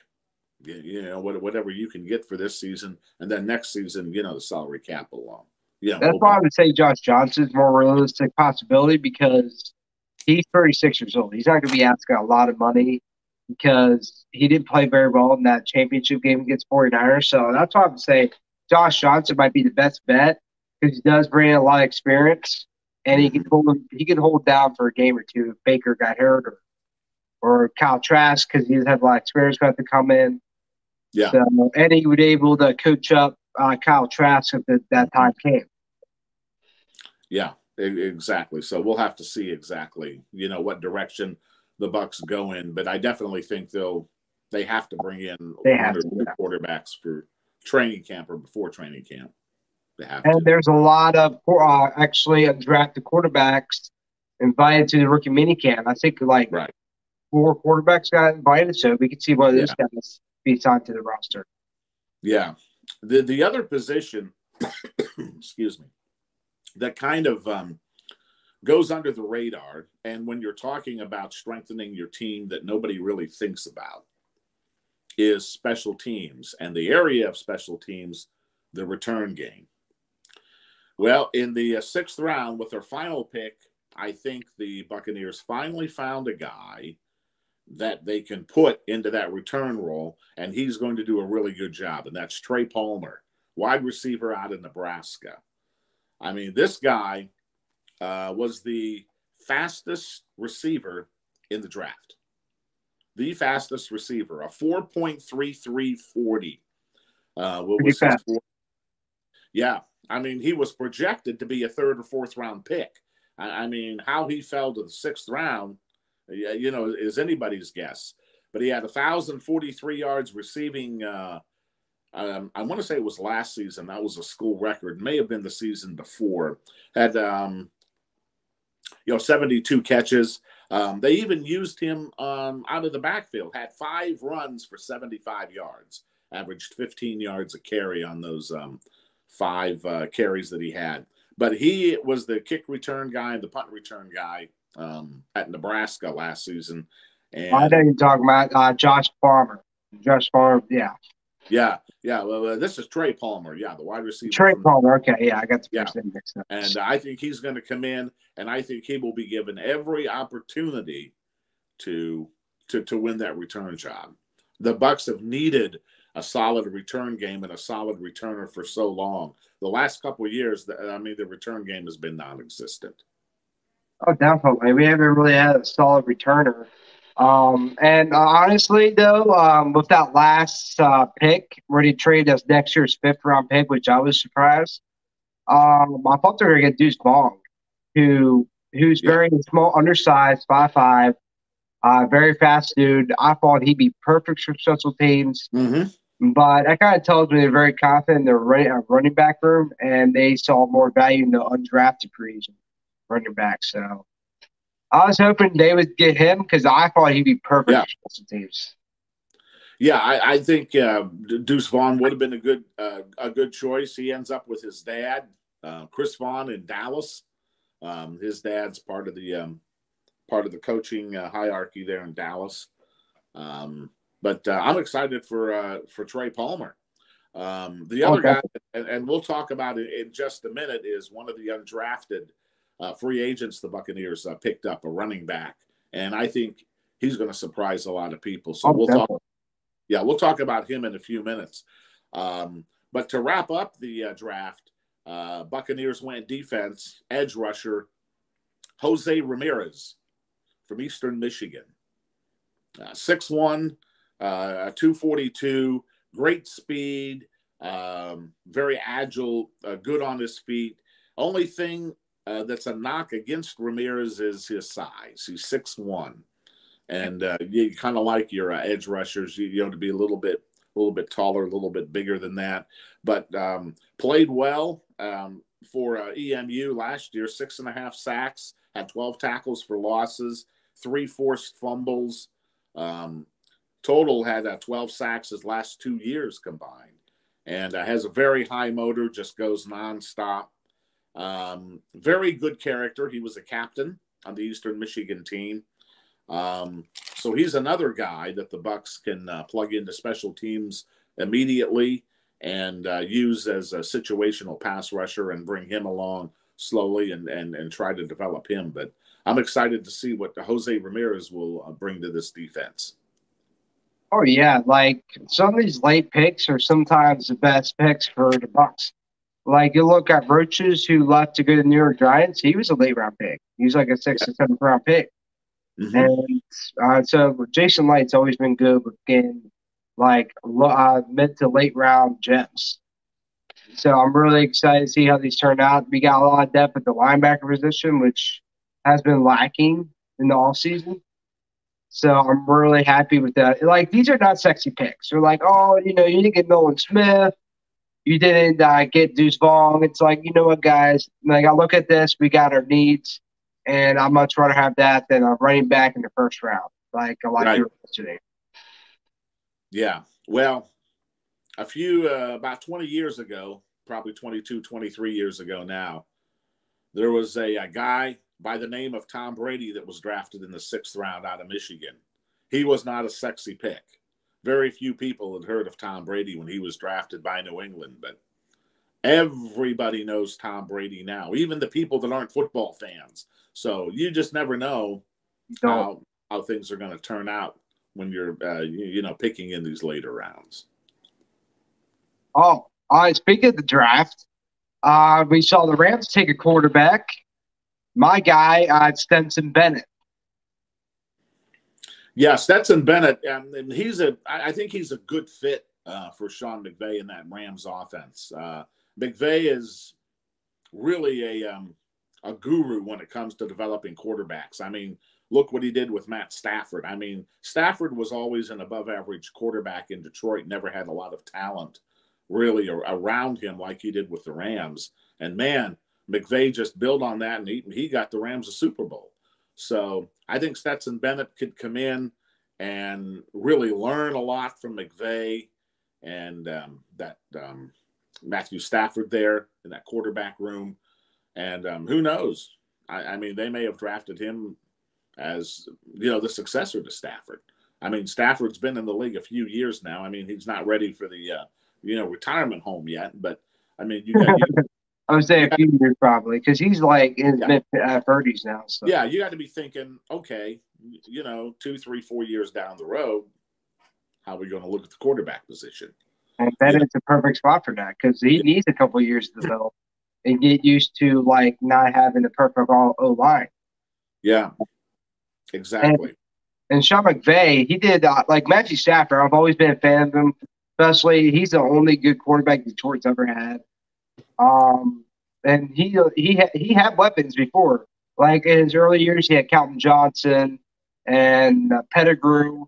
whatever you can get for this season, and then next season, the salary cap alone. That's why I would say Josh Johnson's more realistic possibility because he's 36 years old. He's not going to be asking a lot of money because he didn't play very well in that championship game against 49ers. So that's why I would say Josh Johnson might be the best bet because he does bring in a lot of experience and he can hold down for a game or two if Baker got hurt or Kyle Trask because he's had a lot of experience got to come in. Yeah. So, and he would be able to coach up Kyle Trask if that time came. Yeah, exactly. So we'll have to see exactly, what direction the Bucs go in. But I definitely think they have to bring in one or two quarterbacks for training camp or before training camp. They have to. There's a lot of actually undrafted quarterbacks invited to the rookie minicamp. I think 4 quarterbacks got invited, so we could see one of those guys be signed to the roster. Yeah. The other position, excuse me, that kind of goes under the radar, and when you're talking about strengthening your team that nobody really thinks about, is special teams, and the area of special teams, the return game. Well, in the 6th round, with their final pick, I think the Buccaneers finally found a guy that they can put into that return role, and he's going to do a really good job, and that's Trey Palmer, wide receiver out of Nebraska. I mean, this guy was the fastest receiver in the draft. The fastest receiver, a 4.3340. Pretty fast. Yeah. I mean, he was projected to be a third or fourth round pick. I mean, how he fell to the sixth round, you know, is anybody's guess. But he had 1,043 yards receiving. I want to say it was last season. That was a school record. May have been the season before. Had 72 catches. They even used him out of the backfield. Had 5 runs for 75 yards. Averaged 15 yards a carry on those 5 carries that he had. But he was the kick return guy and the punt return guy at Nebraska last season. And I know you're talking about Josh Farmer. Josh Farmer, yeah. Yeah. Well, this is Trey Palmer. Yeah, the wide receiver. Trey Palmer. Okay, yeah, I got the first name mixed up. And I think he's going to come in, and I think he will be given every opportunity to win that return job. The Bucs have needed a solid return game and a solid returner for so long. The last couple of years, the return game has been non-existent. Oh, definitely. We haven't really had a solid returner. And honestly, though, with that last pick, where he traded us next year's 5th-round pick, which I was surprised, I thought they were going to get Deuce Vaughn, who's very small, undersized, 5'5", very fast dude. I thought he'd be perfect for special teams. Mm-hmm. But that kind of tells me they're very confident in their running back room, and they saw more value in the undrafted free agent running back. So I was hoping they would get him because I thought he'd be perfect for special teams. Yeah, I think Deuce Vaughn would have been a good choice. He ends up with his dad, Chris Vaughn, in Dallas. His dad's part of the coaching hierarchy there in Dallas. But I'm excited for Trey Palmer. The other guy, and we'll talk about it in just a minute, is one of the undrafted free agents the Buccaneers picked up, a running back, and I think he's going to surprise a lot of people. So we'll talk about him in a few minutes. But to wrap up the draft, Buccaneers went defense, edge rusher Jose Ramirez from Eastern Michigan, 6'1", 242, great speed, very agile, good on his feet. Only thing that's a knock against Ramirez is his size. He's 6'1", and you kind of like your edge rushers, you know, to be a little bit taller, a little bit bigger than that. But played well for EMU last year. 6.5 sacks, had 12 tackles for losses, 3 forced fumbles. Total had 12 sacks his last 2 years combined, and has a very high motor, just goes nonstop. Very good character. He was a captain on the Eastern Michigan team. So he's another guy that the Bucs can plug into special teams immediately and use as a situational pass rusher and bring him along slowly and try to develop him. But I'm excited to see what Jose Ramirez will bring to this defense. Oh, yeah. Like, some of these late picks are sometimes the best picks for the Bucs. Like, you look at Roaches, who left to go to the New York Giants. He was a late-round pick. He was like a 6th or 7th-round pick. Mm-hmm. And so Jason Light's always been good with getting, like, mid to late-round gems. So I'm really excited to see how these turn out. We got a lot of depth at the linebacker position, which has been lacking in the offseason. So I'm really happy with that. Like, these are not sexy picks. They're like, oh, you didn't get Nolan Smith. You didn't get Deuce Vaughn. It's like, you know what, guys? Like, I look at this. We got our needs, and I'd much rather have that than a running back in the first round, like a lot of today. Yeah. Well, about 20 years ago, probably 22, 23 years ago now, there was a guy by the name of Tom Brady that was drafted in the 6th round out of Michigan. He was not a sexy pick. Very few people had heard of Tom Brady when he was drafted by New England, but everybody knows Tom Brady now, even the people that aren't football fans. So you just never know how things are going to turn out when you're, picking in these later rounds. Oh, speaking of the draft, we saw the Rams take a quarterback. My guy, Stetson Bennett. Yeah, Stetson Bennett, and I think he's a good fit for Sean McVay in that Rams offense. McVay is really a guru when it comes to developing quarterbacks. I mean, look what he did with Matt Stafford. I mean, Stafford was always an above average quarterback in Detroit, never had a lot of talent really around him like he did with the Rams. And man, McVay just built on that, and he got the Rams a Super Bowl. So I think Stetson Bennett could come in and really learn a lot from McVay and that Matthew Stafford there in that quarterback room. And who knows? I mean, they may have drafted him as, the successor to Stafford. I mean, Stafford's been in the league a few years now. I mean, he's not ready for the, retirement home yet. But, I mean, you got I would say a few years probably, because he's like in his mid 30s now. So yeah, you got to be thinking, okay, 2, 3, 4 years down the road, how are we going to look at the quarterback position? and Bennett's a perfect spot for that because he needs a couple of years to develop and get used to like not having the perfect O line. Yeah, exactly. And Sean McVay, he did like Matthew Stafford. I've always been a fan of him, especially he's the only good quarterback Detroit's ever had. And he had weapons before. Like in his early years, he had Calvin Johnson and Pettigrew,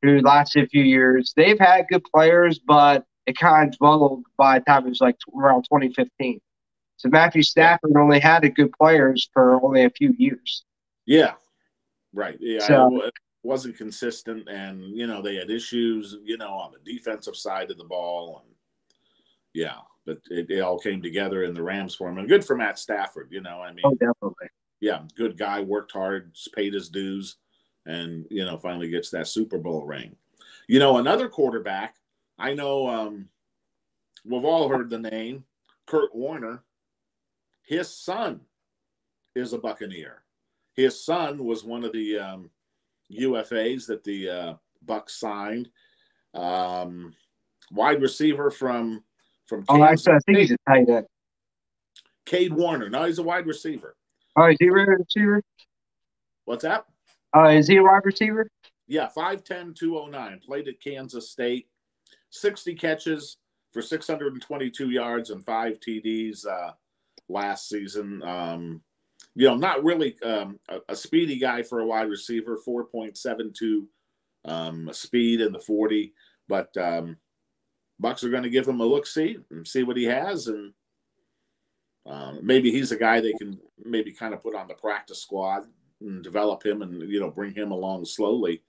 who lasted a few years. They've had good players, but it kind of dwindled by the time it was like around 2015. So Matthew Stafford only had a good players for only a few years. Yeah, right. Yeah, So it wasn't consistent, and they had issues, on the defensive side of the ball, and yeah, but it all came together in the Rams for him, and good for Matt Stafford. I mean, definitely. Yeah, good guy, worked hard, paid his dues, and finally gets that Super Bowl ring. Another quarterback, I know we've all heard the name, Kurt Warner. His son is a Buccaneer. His son was one of the UFAs that the Bucs signed. Wide receiver from Kansas I think State. he's a tight end. Cade Warner. No, he's a wide receiver. Oh, is he a wide receiver? What's that? Is he a wide receiver? Yeah, 5'10", 209. Played at Kansas State. 60 catches for 622 yards and 5 TDs last season. Not really a speedy guy for a wide receiver, 4.72 speed in the 40. But Bucs are going to give him a look-see and see what he has. And maybe he's a guy they can maybe kind of put on the practice squad and develop him and, bring him along slowly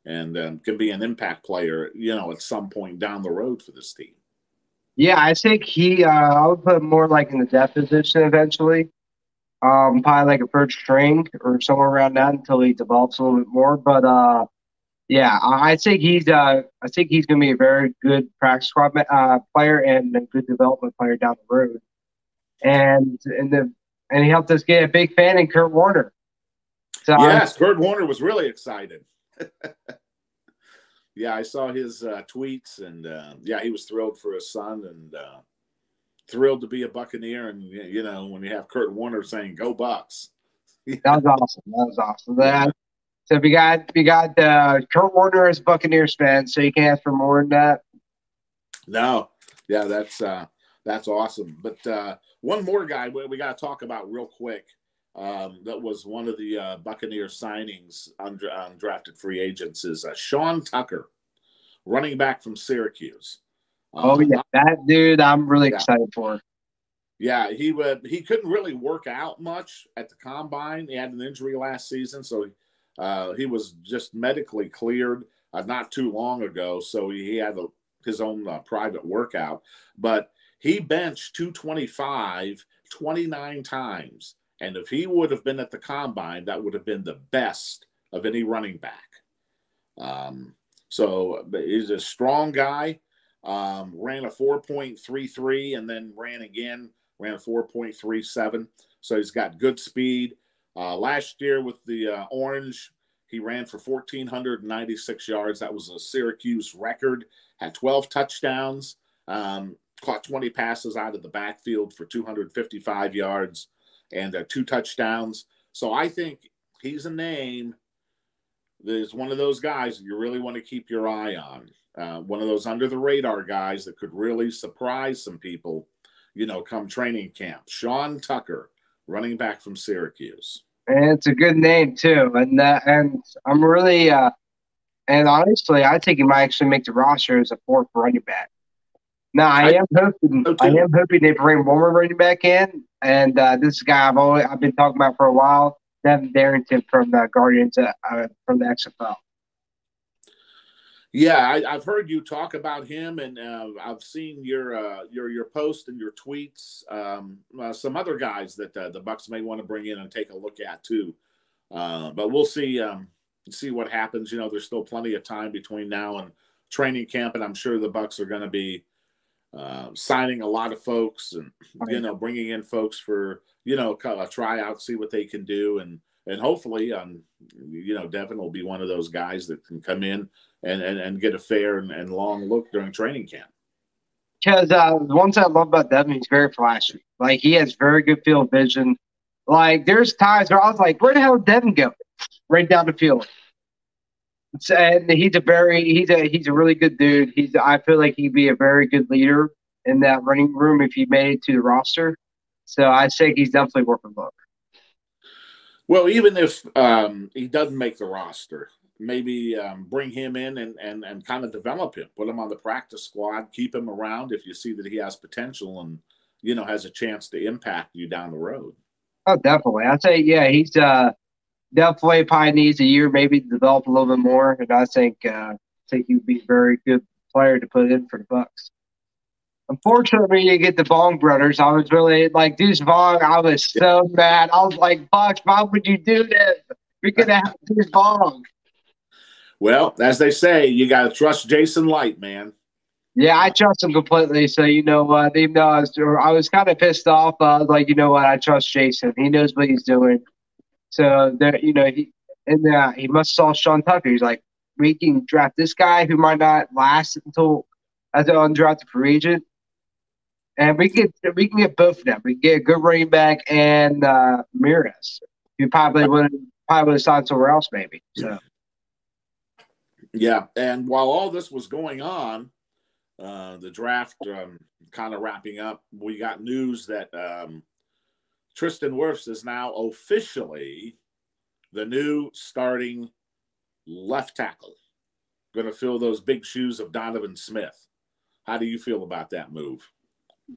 and can be an impact player, at some point down the road for this team. Yeah, I think I would put him more like in the depth position eventually. Probably like a first string or somewhere around that until he develops a little bit more. But yeah, I think he's going to be a very good practice squad player and a good development player down the road. And he helped us get a big fan in Kurt Warner. So yes, Kurt Warner was really excited. Yeah, I saw his tweets, and he was thrilled for his son and thrilled to be a Buccaneer. And when you have Kurt Warner saying "Go Bucs," that was awesome. Yeah. So we got Kurt Warner as Buccaneers fan, so you can't ask for more than that. No, yeah, that's awesome. But one more guy we got to talk about real quick. That was one of the Buccaneer signings, undrafted free agents, is Sean Tucker, running back from Syracuse. That dude I'm really excited for. Yeah, he couldn't really work out much at the combine. He had an injury last season, so he was just medically cleared not too long ago. So he had his own private workout. But he benched 225 29 times. And if he would have been at the combine, that would have been the best of any running back. So he's a strong guy. Ran a 4.33 and then ran a 4.37. So he's got good speed. Last year with the Orange, he ran for 1,496 yards. That was a Syracuse record. Had 12 touchdowns. Caught 20 passes out of the backfield for 255 yards. And 2 touchdowns. So I think he's a name. There's one of those guys you really want to keep your eye on. One of those under the radar guys that could really surprise some people. come training camp. Sean Tucker, running back from Syracuse. And it's a good name too. And I'm really and honestly, I think he might actually make the roster as a fourth running back. Now I so I too. am hoping they bring one more running back in, and this guy I've been talking about for a while, Devin Darrington from the Guardians from the XFL. Yeah, I've heard you talk about him, and I've seen your post and your tweets. Some other guys that the Bucs may want to bring in and take a look at too. But we'll see what happens. There's still plenty of time between now and training camp, and I'm sure the Bucs are going to be signing a lot of folks, and bringing in folks for a tryout, see what they can do, and hopefully, Devin will be one of those guys that can come in and get a fair and long look during training camp. Because the ones I love about Devin, he's very flashy. Like he has very good field vision. Like there's times where I was like, where the hell did Devin go? Right down the field. And he's a really good dude. I feel like he'd be a very good leader in that running room if he made it to the roster. So I say he's definitely worth a look. Well, even if he doesn't make the roster, maybe bring him in and kind of develop him, put him on the practice squad, keep him around if you see that he has potential and has a chance to impact you down the road. Oh, definitely. I'd say he's definitely probably needs a year maybe to develop a little bit more, and I think he would be a very good player to put in for the Bucs. Unfortunately, you get the Vaughn brothers. I was really like Deuce Vaughn. I was so mad. I was like, Bucs, why would you do this? We could have Deuce Vaughn. Well, as they say, you got to trust Jason Light, man. Yeah, I trust him completely. So even though I was kind of pissed off, I was like, you know what, I trust Jason. He knows what he's doing. So there, he must have saw Sean Tucker. He's like, we can draft this guy who might not last until as an undrafted free agent, and we can get both of them. We can get a good running back and Ramirez, who probably would have signed somewhere else, maybe. So yeah, and while all this was going on, the draft kind of wrapping up, we got news that Tristan Wirfs is now officially the new starting left tackle. Going to fill those big shoes of Donovan Smith. How do you feel about that move?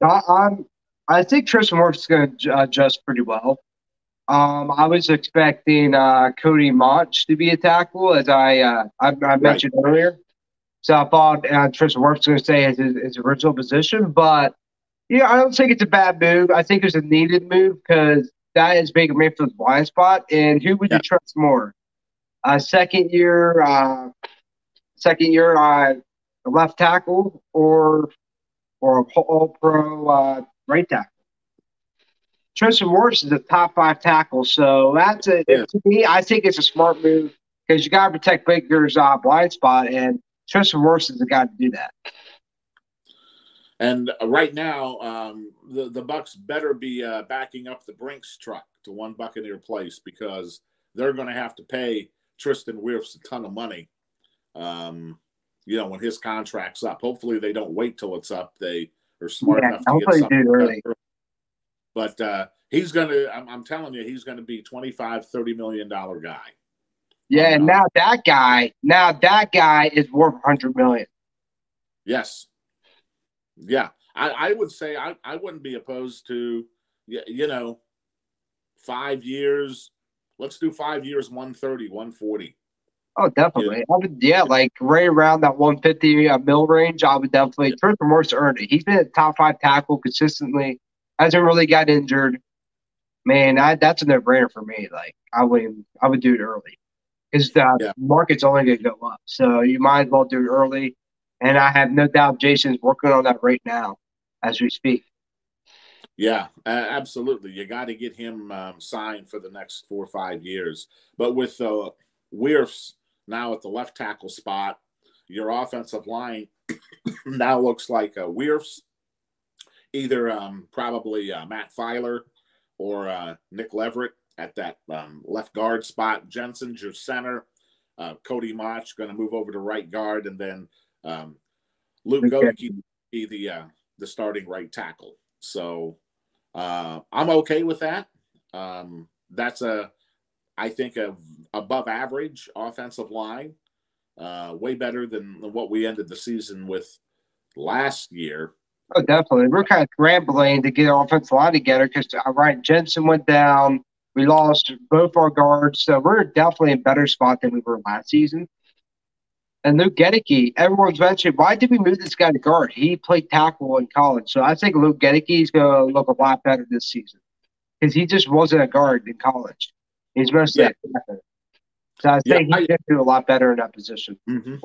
I think Tristan Wirfs is going to adjust pretty well. I was expecting Cody Monch to be a tackle, as I mentioned earlier. So I thought Tristan Wirfs was going to stay his original position, but I don't think it's a bad move. I think it's a needed move because that is Baker Mayfield's blind spot. And who would you trust more? Second year left tackle or all pro right tackle? Tristan Wirfs is a top 5 tackle, so to me, I think it's a smart move because you got to protect Baker's blind spot, and Tristan Wirfs is the guy to do that. And right now, the Bucs better be backing up the Brinks truck to one Buccaneer place because they're going to have to pay Tristan Wirfs a ton of money. When his contract's up. Hopefully, they don't wait till it's up. They are smart enough to get something early. But he's going to. I'm telling you, he's going to be $25-30 million guy. Yeah, and now that guy is worth $100 million. Yes. Yeah, I would say I wouldn't be opposed to, 5 years. Let's do 5 years, 130, 140. Oh, definitely. I would, like right around that 150 mil range. I would definitely. Tristan Wirfs earned it. He's been a top 5 tackle consistently. Hasn't really got injured. Man, that's a no-brainer for me. Like I would do it early because the market's only going to go up. So you might as well do it early. And I have no doubt Jason's working on that right now as we speak. Yeah, absolutely. You got to get him signed for the next 4 or 5 years. But with Wirfs now at the left tackle spot, your offensive line now looks like Wirfs, either probably Matt Filer or Nick Leverett at that left guard spot. Jensen's your center. Cody Mach going to move over to right guard, and then Luke Goedeke be the starting right tackle. So I'm okay with that. That's I think, a above average offensive line, way better than what we ended the season with last year. Oh, definitely. We're kind of scrambling to get our offensive line together because Ryan Jensen went down. We lost both our guards, so we're definitely in a better spot than we were last season. And Luke Gedeke, everyone's mentioning, why did we move this guy to guard? He played tackle in college. So I think Luke Gedeke is going to look a lot better this season because he just wasn't a guard in college. He's mostly Yeah, a tackle. So I yeah, think he's going to do a lot better in that position. mhm.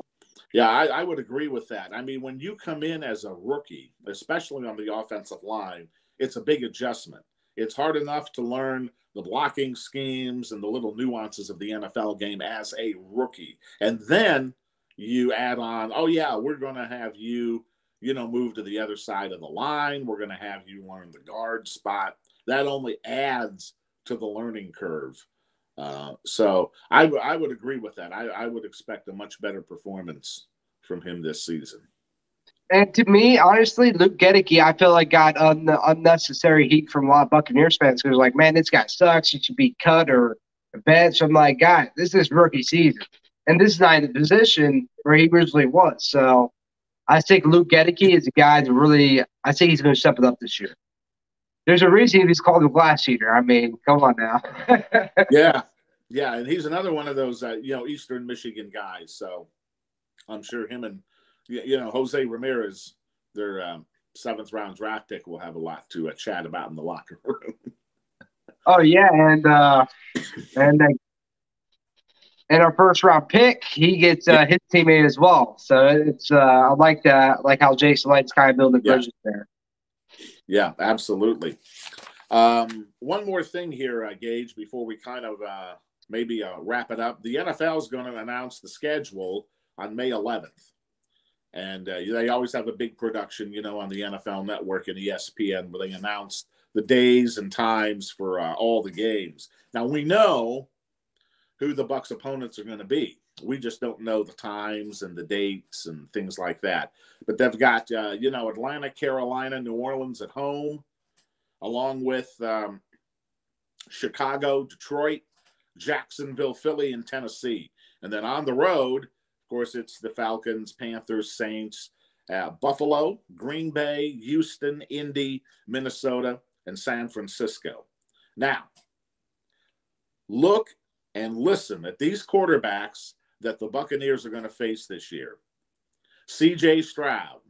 Yeah, I would agree with that. I mean, when you come in as a rookie, especially on the offensive line, it's a big adjustment. It's hard enough to learn the blocking schemes and the little nuances of the NFL game as a rookie. And then you add on, oh, yeah, we're going to have you, move to the other side of the line. We're going to have you learn the guard spot. That only adds to the learning curve. So I would agree with that. I would expect a much better performance from him this season. And to me, honestly, Luke Gedeke, I feel like got unnecessary heat from a lot of Buccaneers fans because, like, man, this guy sucks. He should be cut or benched. I'm like, God, this is rookie season. And this is not in the position where he originally was. So I think Luke Gedeke is a guy that really, I think he's going to step it up this year. There's a reason he's called the glass eater. I mean, come on now. Yeah, yeah, and he's another one of those Eastern Michigan guys. So I'm sure him and Jose Ramirez, their seventh round draft pick, will have a lot to chat about in the locker room. Oh yeah, and and our first round pick, he gets Yeah, his teammate as well. So it's I like that, like how Jason Light's kind of building yeah, bridges there. yeah, absolutely. One more thing here, Gage, before we kind of maybe wrap it up. The NFL is going to announce the schedule on May 11th. And they always have a big production, on the NFL Network and ESPN where they announce the days and times for all the games. Now, we know who the Bucs opponents are going to be. We just don't know the times and the dates and things like that. But they've got, Atlanta, Carolina, New Orleans at home, along with Chicago, Detroit, Jacksonville, Philly, and Tennessee. And then on the road, of course, it's the Falcons, Panthers, Saints, Buffalo, Green Bay, Houston, Indy, Minnesota, and San Francisco. Now, look and listen at these quarterbacks that the Buccaneers are going to face this year. C.J. Stroud,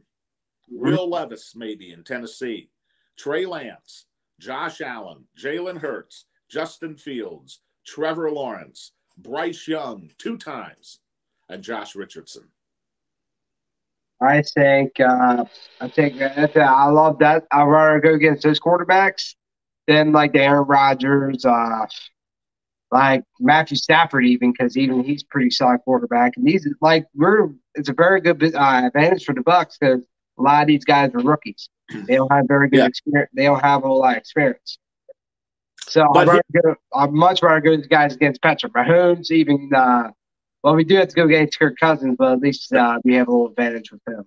Will Levis maybe in Tennessee, Trey Lance, Josh Allen, Jalen Hurts, Justin Fields, Trevor Lawrence, Bryce Young 2 times, and Josh Richardson. I think I love that. I'd rather go against those quarterbacks than like the Aaron Rodgers, like Matthew Stafford, even because even he's pretty solid quarterback. And these like it's a very good advantage for the Bucs because a lot of these guys are rookies. They don't have very good experience. They don't have a lot of experience. So I'd much rather go to the guys against Patrick Mahomes, even well, we do have to go against Kirk Cousins, but at least we have a little advantage with him.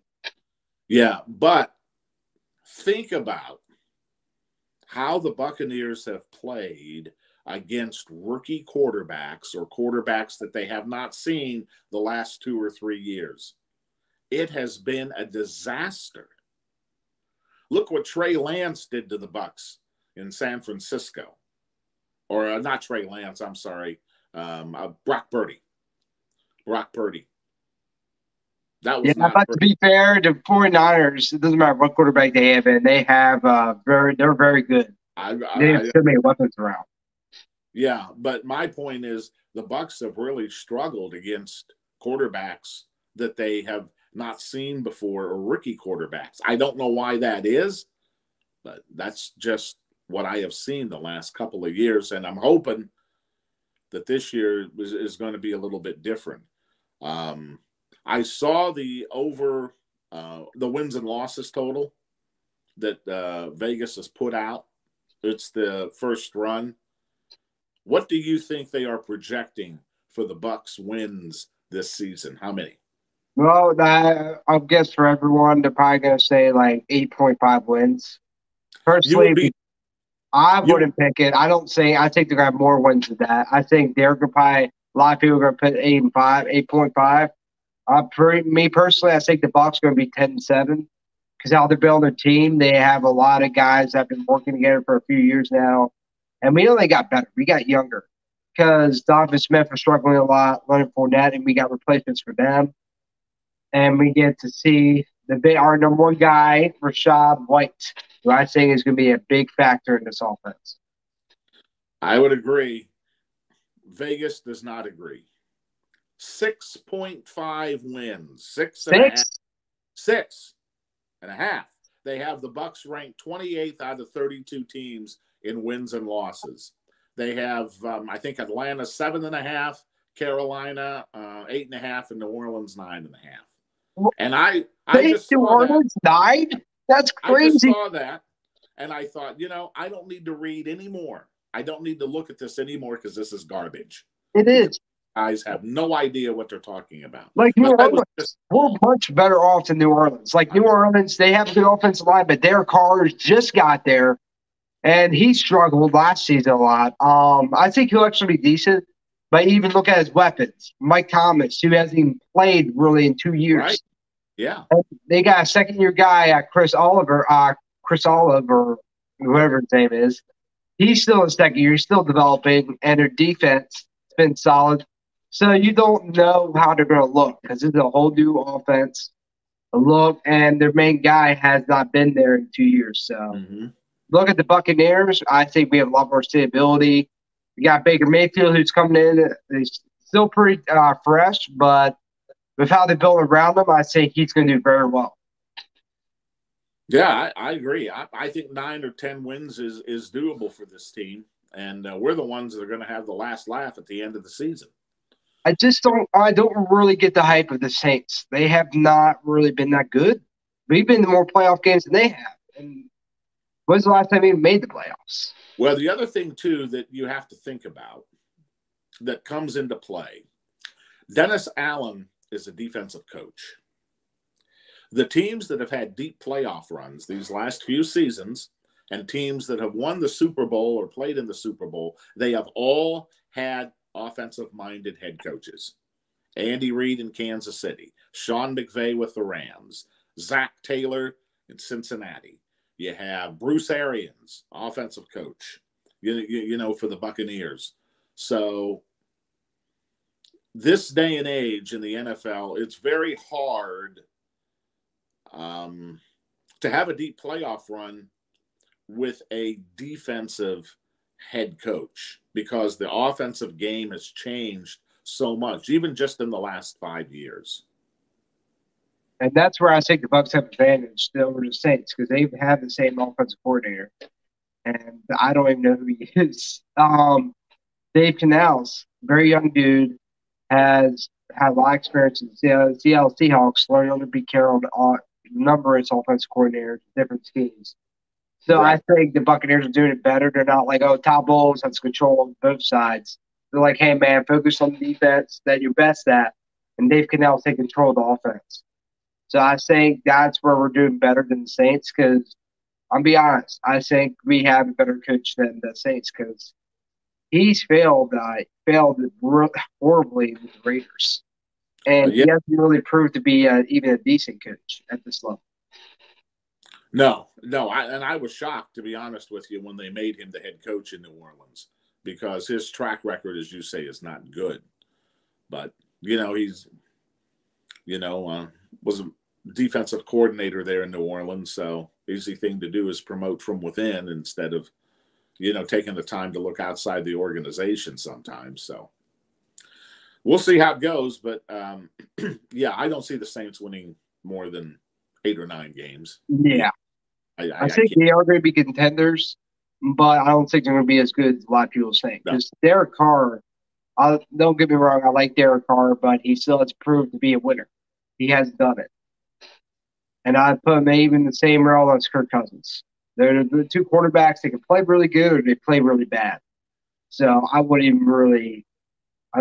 Yeah, but think about how the Buccaneers have played against rookie quarterbacks or quarterbacks that they have not seen the last 2 or 3 years. It has been a disaster. Look what Trey Lance did to the Bucs in San Francisco. Or not Trey Lance, I'm sorry, Brock Purdy. That was not. But to be fair, the 49ers, it doesn't matter what quarterback they have, and they have they're very good. They have so many weapons around. Yeah, but my point is the Bucs have really struggled against quarterbacks that they have not seen before or rookie quarterbacks. I don't know why that is, but that's just what I have seen the last couple of years, and I'm hoping that this year is going to be a little bit different. I saw the wins and losses total that Vegas has put out. It's the first run. What do you think they are projecting for the Bucs wins this season? How many? Well, I guess for everyone, they're probably going to say like 8.5 wins. You would Personally, be I you. wouldn't pick it. I don't say I think they're gonna have more wins than that. I think they're gonna probably a lot of people are gonna put 8-5, 8.5. For me personally, I think the Bucks are gonna be 10-7 because how they're building their team, they have a lot of guys that have been working together for a few years now, and we only got better. We got younger because Donovan Smith was struggling a lot, Leonard Fournette, and we got replacements for them, and we get to see our number one guy, Rashad White, who I think is going to be a big factor in this offense. I would agree. Vegas does not agree. 6.5 wins, six and a half, Six? 6.5. They have the Bucks ranked 28th out of 32 teams in wins and losses. They have, I think, Atlanta 7.5, Carolina 8.5, and New Orleans 9.5. And I They just New saw that. Orleans died? That's I just crazy. saw that, and I thought, I don't need to read anymore. I don't need to look at this anymore because this is garbage. It is. Guys have no idea what they're talking about. Like New But I was Orleans, just we're much better off than New Orleans. Like New Orleans, they have a good offensive line, but Derek Carr just got there, and he struggled last season a lot. I think he'll actually be decent, but even look at his weapons. Mike Thomas, who hasn't even played really in 2 years. right. Yeah. And they got a second-year guy, Chris Oliver, whoever his name is. He's still in second year. He's still developing, and their defense has been solid. So you don't know how they're going to look because this is a whole new offense, a look, and their main guy has not been there in 2 years. So look at the Buccaneers. I think we have a lot more stability. We got Baker Mayfield who's coming in. He's still pretty fresh, but with how they built around him, I think he's going to do very well. Yeah, I agree. I think 9 or 10 wins is doable for this team, and we're the ones that are going to have the last laugh at the end of the season. I don't really get the hype of the Saints. They have not really been that good. We've been to more playoff games than they have. And when's the last time we made the playoffs? Well, the other thing, too, that you have to think about that comes into play, Dennis Allen is a defensive coach. The teams that have had deep playoff runs these last few seasons and teams that have won the Super Bowl or played in the Super Bowl, they have all had offensive-minded head coaches. Andy Reid in Kansas City, Sean McVay with the Rams, Zach Taylor in Cincinnati. You have Bruce Arians, offensive coach, for the Buccaneers. So this day and age in the NFL, it's very hard to have a deep playoff run with a defensive head coach because the offensive game has changed so much, even just in the last 5 years. And that's where I think the Bucs have advantage over the Saints because they have the same offensive coordinator. And I don't even know who he is. Dave Canals, very young dude, has had a lot of experience in the Seattle Seahawks, learning under Pete Carroll, numerous offensive coordinators, different schemes. So Right. I think the Buccaneers are doing it better. They're not like, Todd Bowles has control on both sides. They're like, hey, man, focus on the defense that you're best at, and Dave Canals take control of the offense. So I think that's where we're doing better than the Saints because I'll be honest, I think we have a better coach than the Saints because he's failed horribly with the Raiders. And he hasn't really proved to be even a decent coach at this level. No. I was shocked, to be honest with you, when they made him the head coach in New Orleans because his track record, as you say, is not good. But, he's, was a defensive coordinator there in New Orleans. So easy thing to do is promote from within instead of, taking the time to look outside the organization sometimes. So we'll see how it goes. But, I don't see the Saints winning more than 8 or 9 games. Yeah. I think they are going to be contenders, but I don't think they're going to be as good as a lot of people think. Because Derek Carr, don't get me wrong, I like Derek Carr, but he still has proved to be a winner. He has done it. And I put him maybe in the same role as Kirk Cousins. They're the two quarterbacks. They can play really good or they play really bad. So I wouldn't even really –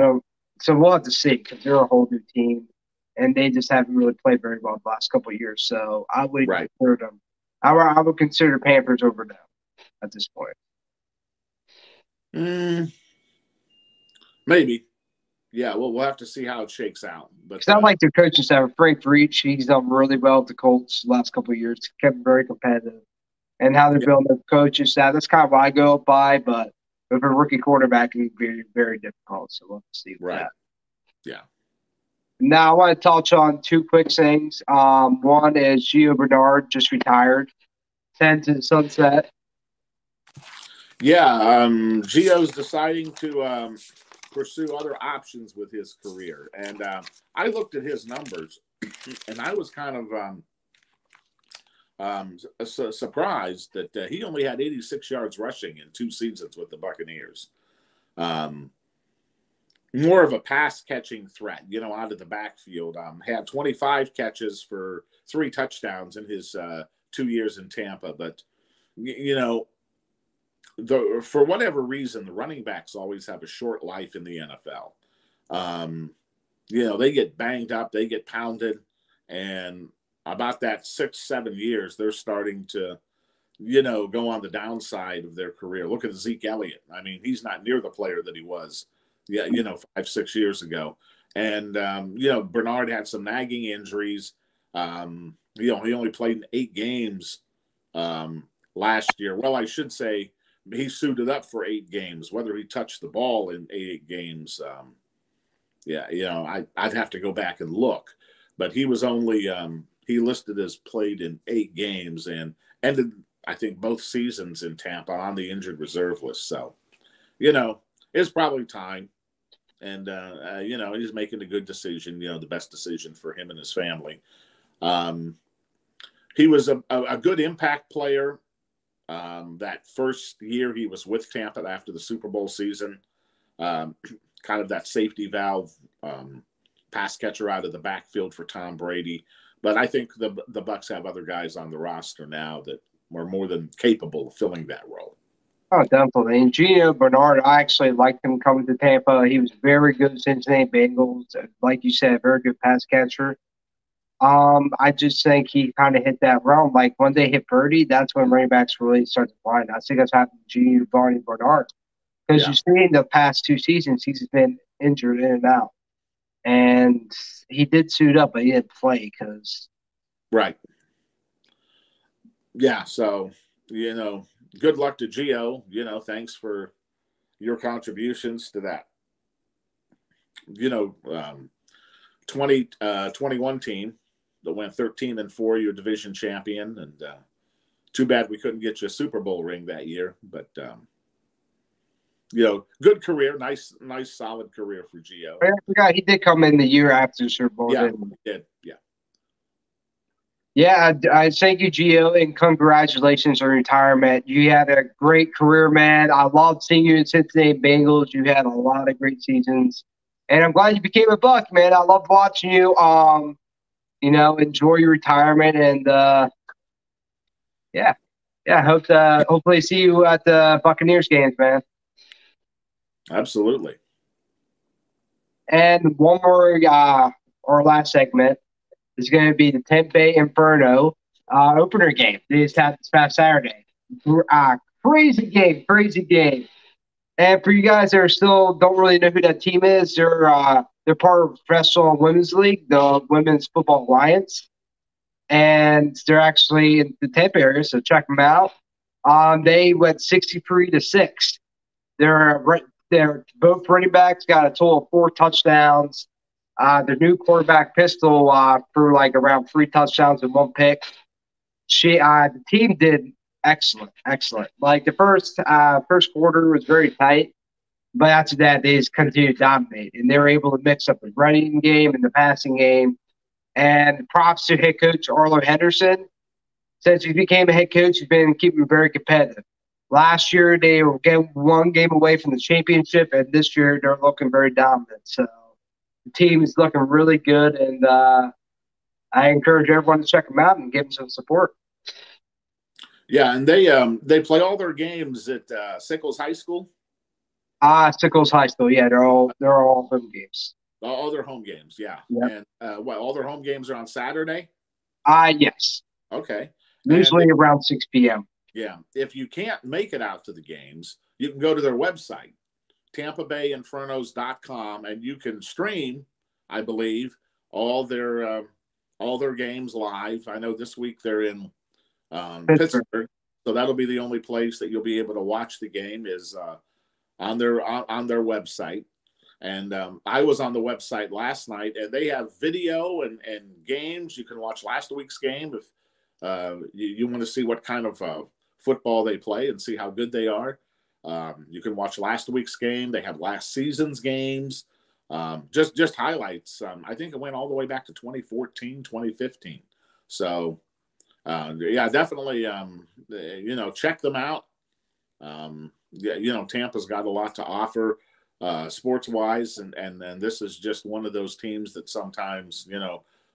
so we'll have to see because they're a whole new team, and they just haven't really played very well the last couple of years. So I wouldn't consider them I would consider Panthers over them at this point. Mm, maybe. Yeah, well, we'll have to see how it shakes out. But Because I like their coaching staff. Frank Reach, he's done really well with the Colts the last couple of years. Kept them very competitive. And how they're yeah, building their coaching staff, that's kind of what I go by. But with a rookie quarterback, it can be very, very difficult. So we'll see with right. that. Yeah. Now, I want to touch on two quick things. One is Gio Bernard just retired, 10 to the sunset. Yeah, Gio's deciding to pursue other options with his career. And I looked at his numbers, and I was kind of surprised that he only had 86 yards rushing in 2 seasons with the Buccaneers. More of a pass catching threat, out of the backfield. Had 25 catches for 3 touchdowns in his 2 years in Tampa. But, for whatever reason, the running backs always have a short life in the NFL. They get banged up, they get pounded, and about that 6-7 years, they're starting to, go on the downside of their career. Look at Zeke Elliott. I mean, he's not near the player that he was, 5-6 years ago. And, Bernard had some nagging injuries. He only played in 8 games last year. Well, I should say, he suited up for 8 games. Whether he touched the ball in 8 games, I'd have to go back and look. But he was only he listed as played in 8 games and ended, I think, both seasons in Tampa on the injured reserve list. So, it's probably time. And he's making a good decision. The best decision for him and his family. He was a good impact player. That first year he was with Tampa after the Super Bowl season, kind of that safety valve, pass catcher out of the backfield for Tom Brady. But I think the Bucs have other guys on the roster now that are more than capable of filling that role. Oh, definitely. And Gio Bernard, I actually liked him coming to Tampa. He was very good with Cincinnati Bengals. Like you said, very good pass catcher. I just think he kind of hit that realm. Like when they hit Purdy, that's when running backs really start to fly. I think that's happened to Giovanni Bernard. Because Yeah. you see in the past 2 seasons, he's been injured in and out. And he did suit up, but he didn't play because. Right. Yeah. So, good luck to Gio. Thanks for your contributions to that. 2021 team that went 13-4, your division champion, and too bad we couldn't get you a Super Bowl ring that year. But good career, nice, solid career for Gio. I forgot he did come in the year after the Super Bowl. Yeah, he did. Yeah. Yeah, I thank you, Gio, and congratulations on retirement. You had a great career, man. I loved seeing you in Cincinnati Bengals. You had a lot of great seasons, and I'm glad you became a Buck, man. I loved watching you. Enjoy your retirement, and hope to hopefully see you at the Buccaneers games, man. Absolutely. And one more, our last segment is going to be the Tampa Inferno opener game this past Saturday. Crazy game. And for you guys that are still don't really know who that team is, they're part of Professional Women's League, the Women's Football Alliance, and they're actually in the Tampa area, so check them out. They went 63-6. They're both running backs got a total of 4 touchdowns. Their new quarterback Pistol threw like around 3 touchdowns and 1 pick. The team did excellent. Like the first quarter was very tight, but after that they just continued to dominate, and they were able to mix up the running game and the passing game. And props to head coach Arlo Henderson. Since he became a head coach, he's been keeping very competitive. Last year they were getting 1 game away from the championship, and this year they're looking very dominant. So the team is looking really good, and I encourage everyone to check them out and give them some support. Yeah, and they play all their games at Sickles High School. Sickles High School. Yeah, they're all home games. All their home games, yeah. Yep. And all their home games are on Saturday? Yes. Okay. And Usually around 6 p.m. yeah, if you can't make it out to the games, you can go to their website, tampabayinfernos.com, and you can stream, I believe, all their games live. I know this week they're in Pittsburgh, so that'll be the only place that you'll be able to watch the game is on their website. And I was on the website last night, and they have video and games. You can watch last week's game if you want to see what kind of football they play and see how good they are. You can watch last week's game. They have last season's games. Just highlights. I think it went all the way back to 2014, 2015. So, yeah, definitely, check them out. Tampa's got a lot to offer sports-wise, and this is just one of those teams that sometimes,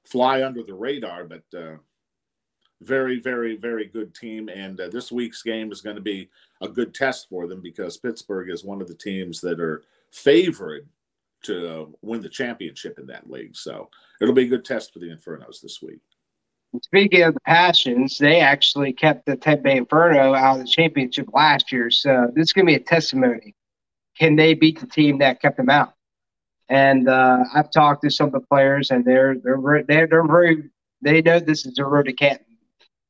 fly under the radar, but very, very, very good team. And this week's game is going to be a good test for them because Pittsburgh is one of the teams that are favored to win the championship in that league. So it'll be a good test for the Infernos this week. Speaking of the Passions, they actually kept the Tampa Bay Inferno out of the championship last year. So this is going to be a testimony. Can they beat the team that kept them out? And I've talked to some of the players, and they're very they know this is a road to Canton.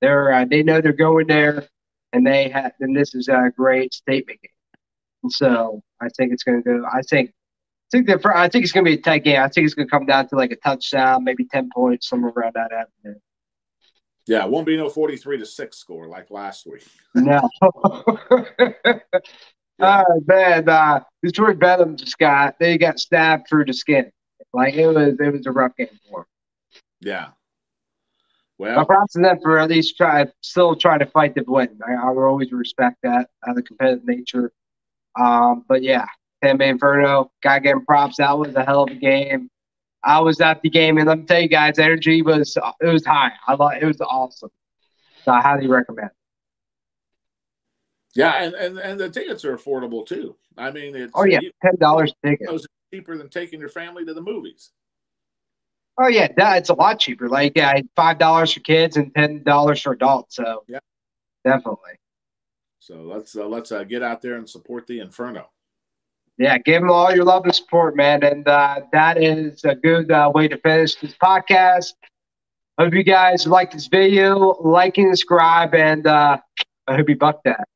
They know they're going there, and this is a great statement game. And so I think it's going to go. I think it's going to be a tight game. I think it's going to come down to like a touchdown, maybe 10 points, somewhere around that avenue. Yeah, it won't be no 43-6 score like last week. No. Yeah. Man, Detroit Benham they got stabbed through the skin. Like it was a rough game for them. Yeah. Well, props to them for at least still trying to fight to win. I will always respect that, the competitive nature. But yeah, Tampa Bay Inferno, gotta give them props. That was a hell of a game. I was at the game, and let me tell you guys, energy was high. It was awesome. So I highly recommend. Yeah, and the tickets are affordable too. I mean, it's $10 ticket. It's cheaper than taking your family to the movies. Oh yeah, it's a lot cheaper. Like $5 for kids and $10 for adults. So yeah, definitely. So let's get out there and support the Inferno. Yeah, give them all your love and support, man. And that is a good way to finish this podcast. Hope you guys like this video, like and subscribe, and I hope you buck that.